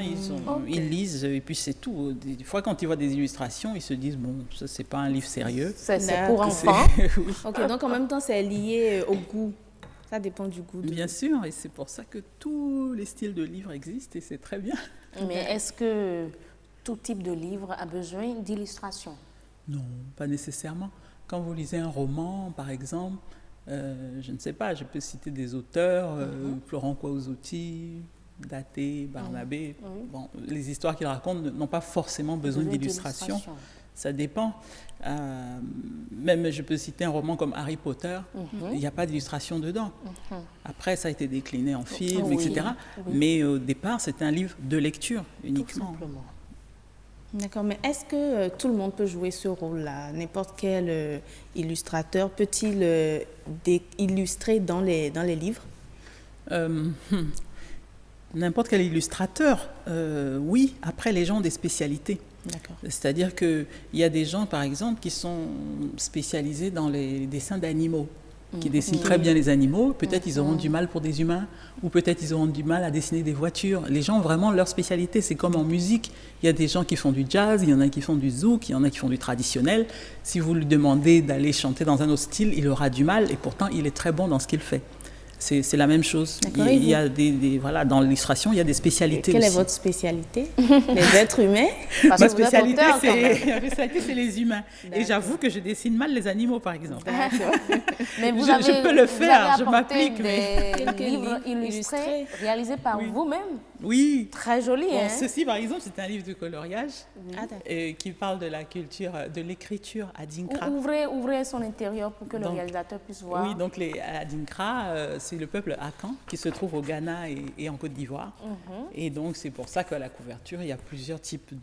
Ils lisent et puis c'est tout. Des fois, quand ils voient des illustrations, ils se disent, bon, ça, c'est pas un livre sérieux. C'est pour enfants. Oui. Ok, donc en même temps, c'est lié au goût. Ça dépend du goût. Bien sûr, et c'est pour ça que tous les styles de livres existent et c'est très bien. Mais est-ce que tout type de livre a besoin d'illustration? Non, pas nécessairement. Quand vous lisez un roman, par exemple, je ne sais pas, je peux citer des auteurs, Florent Kouaouzouti, Daté, Barnabé. Bon, les histoires qu'ils racontent n'ont pas forcément besoin d'illustration. Ça dépend. Même je peux citer un roman comme Harry Potter, il n'y a pas d'illustration dedans. Après, ça a été décliné en film, etc. Mais au départ, c'est un livre de lecture uniquement. Tout simplement. D'accord, mais est-ce que tout le monde peut jouer ce rôle-là? N'importe quel illustrateur peut-il illustrer dans les livres? N'importe quel illustrateur, oui. Après, les gens ont des spécialités. C'est-à-dire qu'il y a des gens, par exemple, qui sont spécialisés dans les dessins d'animaux, qui dessinent très bien les animaux. Peut-être ils auront du mal pour des humains, ou peut-être ils auront du mal à dessiner des voitures. Les gens ont vraiment leur spécialité. C'est comme en musique. Il y a des gens qui font du jazz, il y en a qui font du zouk, il y en a qui font du traditionnel. Si vous lui demandez d'aller chanter dans un autre style, il aura du mal, et pourtant il est très bon dans ce qu'il fait. c'est la même chose. Il y a voilà, dans l'illustration, il y a des spécialités Quelle aussi. est votre spécialité? Les êtres humains? Ma spécialité, c'est les humains. Et j'avoue que je dessine mal les animaux, par exemple. Mais je peux le faire, je m'applique. Des livres illustrés réalisés par vous-même. Oui. Très joli. Bon, hein? Ceci, par exemple, c'est un livre de coloriage qui parle de la culture, de l'écriture Adinkra. Ouvrez son intérieur pour que le réalisateur puisse voir. Oui, donc les Adinkra, c'est le peuple Akan qui se trouve au Ghana et en Côte d'Ivoire. Et donc, c'est pour ça qu'à la couverture, il y a plusieurs types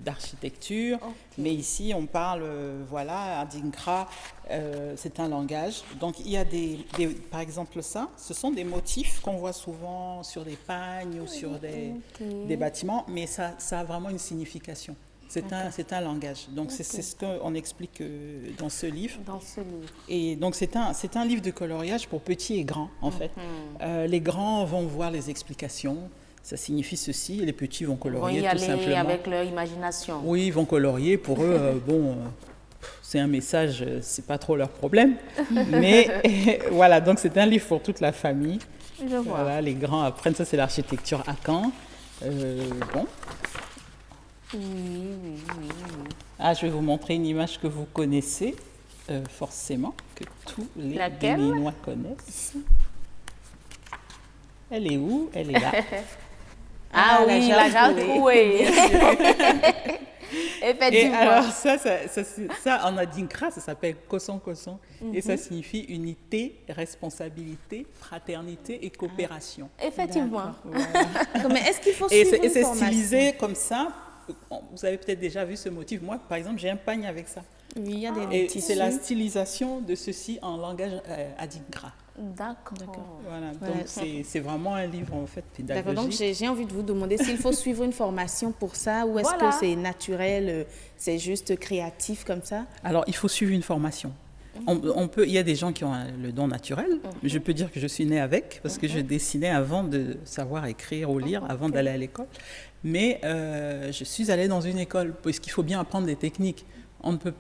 d'architecture. Mais ici, on parle, voilà, Adinkra, c'est un langage. Donc, il y a par exemple ça, ce sont des motifs qu'on voit souvent sur des pagnes ou sur des bâtiments, mais ça a vraiment une signification. C'est un langage. Donc, c'est ce qu'on explique dans ce livre. Et donc, c'est un livre de coloriage pour petits et grands, en fait. Les grands vont voir les explications. Ça signifie ceci, et les petits vont colorier tout simplement. Ils vont y aller avec leur imagination. Oui, ils vont colorier. Pour eux, c'est un message, c'est pas trop leur problème. Mais voilà, donc c'est un livre pour toute la famille. Je vois. Voilà, les grands apprennent. Ça, c'est l'architecture Akan. Bon. Oui. Ah, je vais vous montrer une image que vous connaissez, forcément, que tous les Béninois connaissent. Elle est où? Elle est là. Ah oui, la j'ai trouvée. Et alors ça en Adinkra, ça s'appelle Koson Koson. Et ça signifie unité, responsabilité, fraternité et coopération. Effectivement. Voilà. Mais est-ce qu'il faut suivre et c'est stylisé comme ça. Vous avez peut-être déjà vu ce motif. Moi, par exemple, j'ai un pagne avec ça. Oui, il y a des et c'est la stylisation de ceci en langage Adinkra. D'accord. Voilà, donc c'est vraiment un livre en fait pédagogique. D'accord, donc j'ai envie de vous demander s'il faut suivre une formation pour ça ou est-ce que c'est naturel, c'est juste créatif comme ça? Alors, il faut suivre une formation. Il y a des gens qui ont le don naturel. Je peux dire que je suis née avec parce que je dessinais avant de savoir écrire ou lire, avant d'aller à l'école. Mais je suis allée dans une école parce qu'il faut bien apprendre des techniques. On peut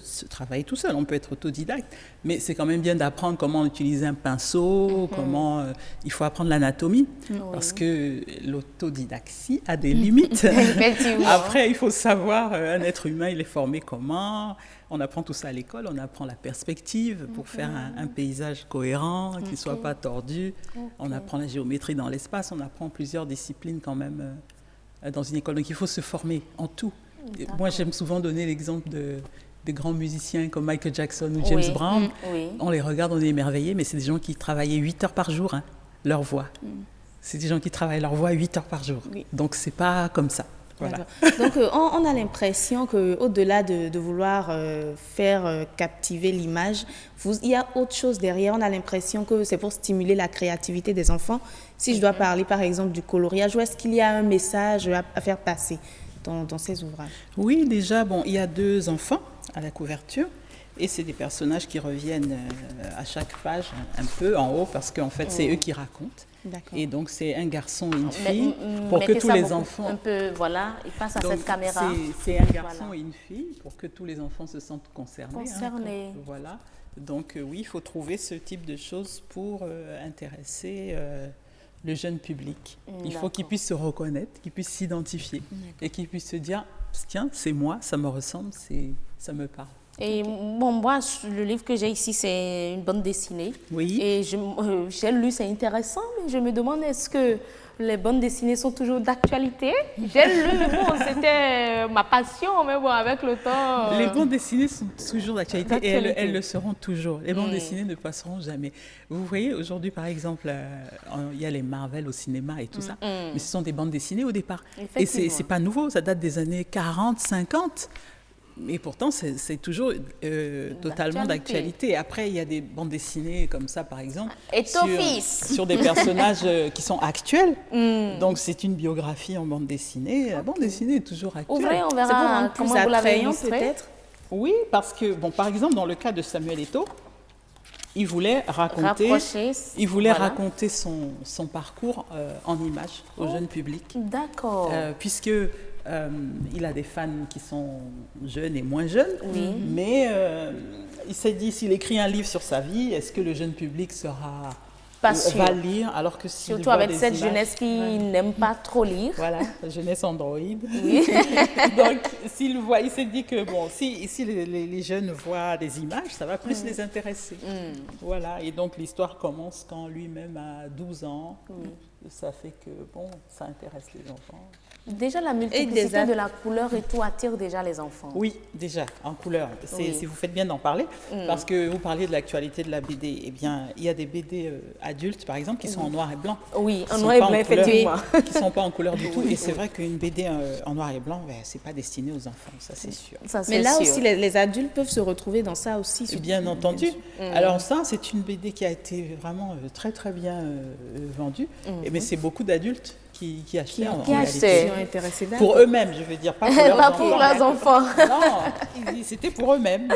se travailler tout seul, on peut être autodidacte, mais c'est quand même bien d'apprendre comment utiliser un pinceau, il faut apprendre l'anatomie, parce que l'autodidaxie a des limites. Après, il faut savoir, un être humain, il est formé comment. On apprend tout ça à l'école, on apprend la perspective pour faire un paysage cohérent, qui ne soit pas tordu. On apprend la géométrie dans l'espace, on apprend plusieurs disciplines quand même dans une école. Donc il faut se former en tout. Moi, j'aime souvent donner l'exemple de grands musiciens comme Michael Jackson ou James Brown. On les regarde, on est émerveillés, mais c'est des gens qui travaillaient 8 heures par jour, leur voix. C'est des gens qui travaillent leur voix 8 heures par jour. Donc, c'est pas comme ça. Voilà. Donc, on a l'impression qu'au-delà de vouloir faire captiver l'image, il y a autre chose derrière. On a l'impression que c'est pour stimuler la créativité des enfants. Si je dois parler, par exemple, du coloriage, ou est-ce qu'il y a un message à faire passer dans ces ouvrages? Oui, déjà, il y a 2 enfants à la couverture et c'est des personnages qui reviennent à chaque page un peu en haut parce qu'en fait, c'est eux qui racontent. Et donc, c'est un garçon et une fille pour que tous les enfants... Un peu, voilà, il passe à cette caméra. C'est un garçon et une fille pour que tous les enfants se sentent concernés. Voilà. Donc, oui, il faut trouver ce type de choses pour intéresser... le jeune public. Il faut qu'il puisse se reconnaître, qu'il puisse s'identifier et qu'il puisse se dire, tiens, c'est moi, ça me ressemble, ça me parle. Et moi, le livre que j'ai ici, c'est une bande dessinée. Oui. Et j'ai lu, c'est intéressant, mais je me demande, est-ce que les bandes dessinées sont toujours d'actualité? J'ai lu, mais c'était ma passion, mais avec le temps... Les bandes dessinées sont toujours d'actualité et elles le seront toujours. Les bandes dessinées ne passeront jamais. Vous voyez, aujourd'hui, par exemple, il y a les Marvel au cinéma et tout ça, mais ce sont des bandes dessinées au départ. Et c'est pas nouveau, ça date des années 40, 50. Mais pourtant, c'est toujours totalement d'actualité. Après, il y a des bandes dessinées comme ça, par exemple, sur des personnages qui sont actuels. Donc, c'est une biographie en bande dessinée. La bande dessinée est toujours actuelle. Ouvrez, on verra comment vous l'avez illustré. Peut-être. Oui, parce que, par exemple, dans le cas de Samuel Eto'o, il voulait raconter son parcours en images au jeune public. D'accord. Puisque... il a des fans qui sont jeunes et moins jeunes, mais il s'est dit, s'il écrit un livre sur sa vie, est-ce que le jeune public va lire, alors que surtout avec cette jeunesse qui n'aime pas trop lire. Voilà, la jeunesse Android. Oui. Donc, il s'est dit que bon, si les jeunes voient des images, ça va plus les intéresser. Voilà, et donc l'histoire commence quand lui-même a 12 ans. Ça fait que, bon, ça intéresse les enfants. Déjà, la multiplicité de la couleur et tout attire déjà les enfants. Oui, déjà, en couleur. Si vous faites bien d'en parler, parce que vous parliez de l'actualité de la BD. Eh bien, il y a des BD adultes, par exemple, qui sont en noir et blanc. Oui, en noir et blanc, effectivement. Qui ne sont pas en couleur du tout. Et c'est vrai qu'une BD en noir et blanc, ce n'est pas destiné aux enfants, ça c'est sûr. Mais là aussi, les adultes peuvent se retrouver dans ça aussi. Bien entendu. Alors ça, c'est une BD qui a été vraiment très très bien vendue. Mais c'est beaucoup d'adultes qui achetaient en réalité. Pour eux-mêmes, je veux dire, pas pour leurs enfants. Pour leurs enfants. Non, c'était pour eux-mêmes.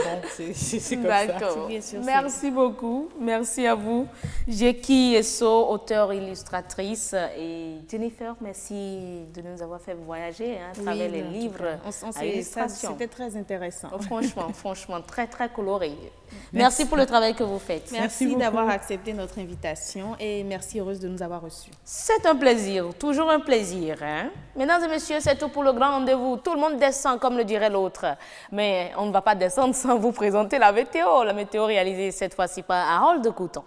C'est comme ça. D'accord. Merci beaucoup. Merci à vous. Jackie Esso, auteure illustratrice, et Jennifer, merci de nous avoir fait voyager à travers les livres à illustration. C'était très intéressant. Franchement, très très coloré. Merci pour le travail que vous faites. Merci d'avoir accepté notre invitation et merci, heureuse de nous avoir reçus. C'est un plaisir, toujours un plaisir. Mesdames et messieurs, c'est tout pour le grand rendez-vous. Tout le monde descend, comme le dirait l'autre. Mais on ne va pas descendre sans vous présenter la météo. La météo réalisée cette fois-ci par Harold de Couton.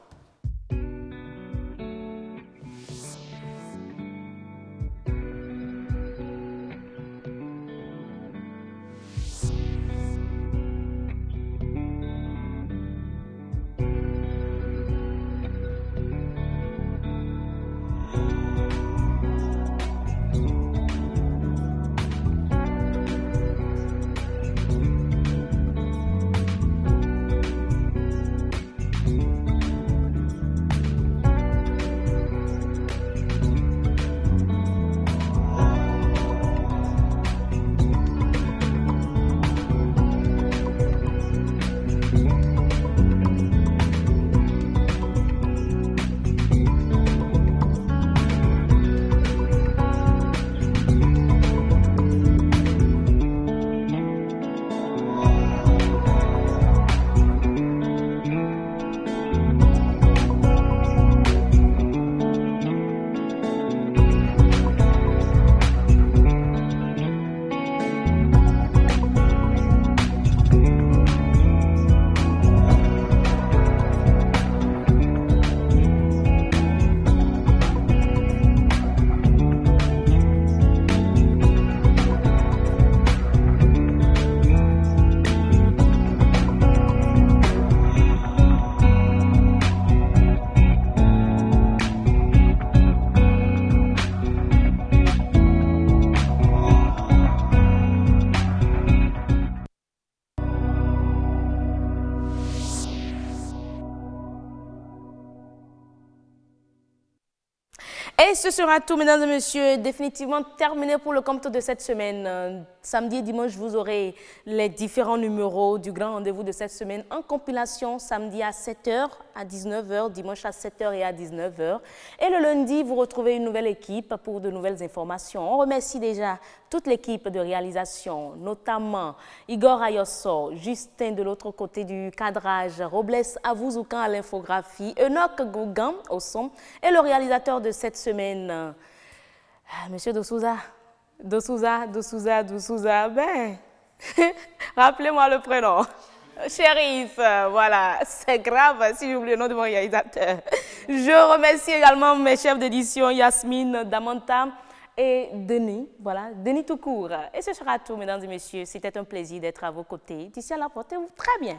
Et ce sera tout, mesdames et messieurs, définitivement terminé pour le compte de cette semaine. Samedi et dimanche, vous aurez les différents numéros du grand rendez-vous de cette semaine en compilation, samedi à 7h, à 19h, dimanche à 7h et à 19h. Et le lundi, vous retrouvez une nouvelle équipe pour de nouvelles informations. On remercie déjà toute l'équipe de réalisation, notamment Igor Ayosso, Justin de l'autre côté du cadrage, Robles Avuzoukan à l'infographie, Enoch Gougan au son et le réalisateur de cette semaine, Monsieur Dosouza, ben, rappelez-moi le prénom. Chérif, voilà, c'est grave si j'oublie le nom de mon réalisateur. Je remercie également mes chefs d'édition, Yasmine, Damanta et Denis, voilà, Denis tout court. Et ce sera tout, mesdames et messieurs. C'était un plaisir d'être à vos côtés. D'ici là, portez-vous très bien.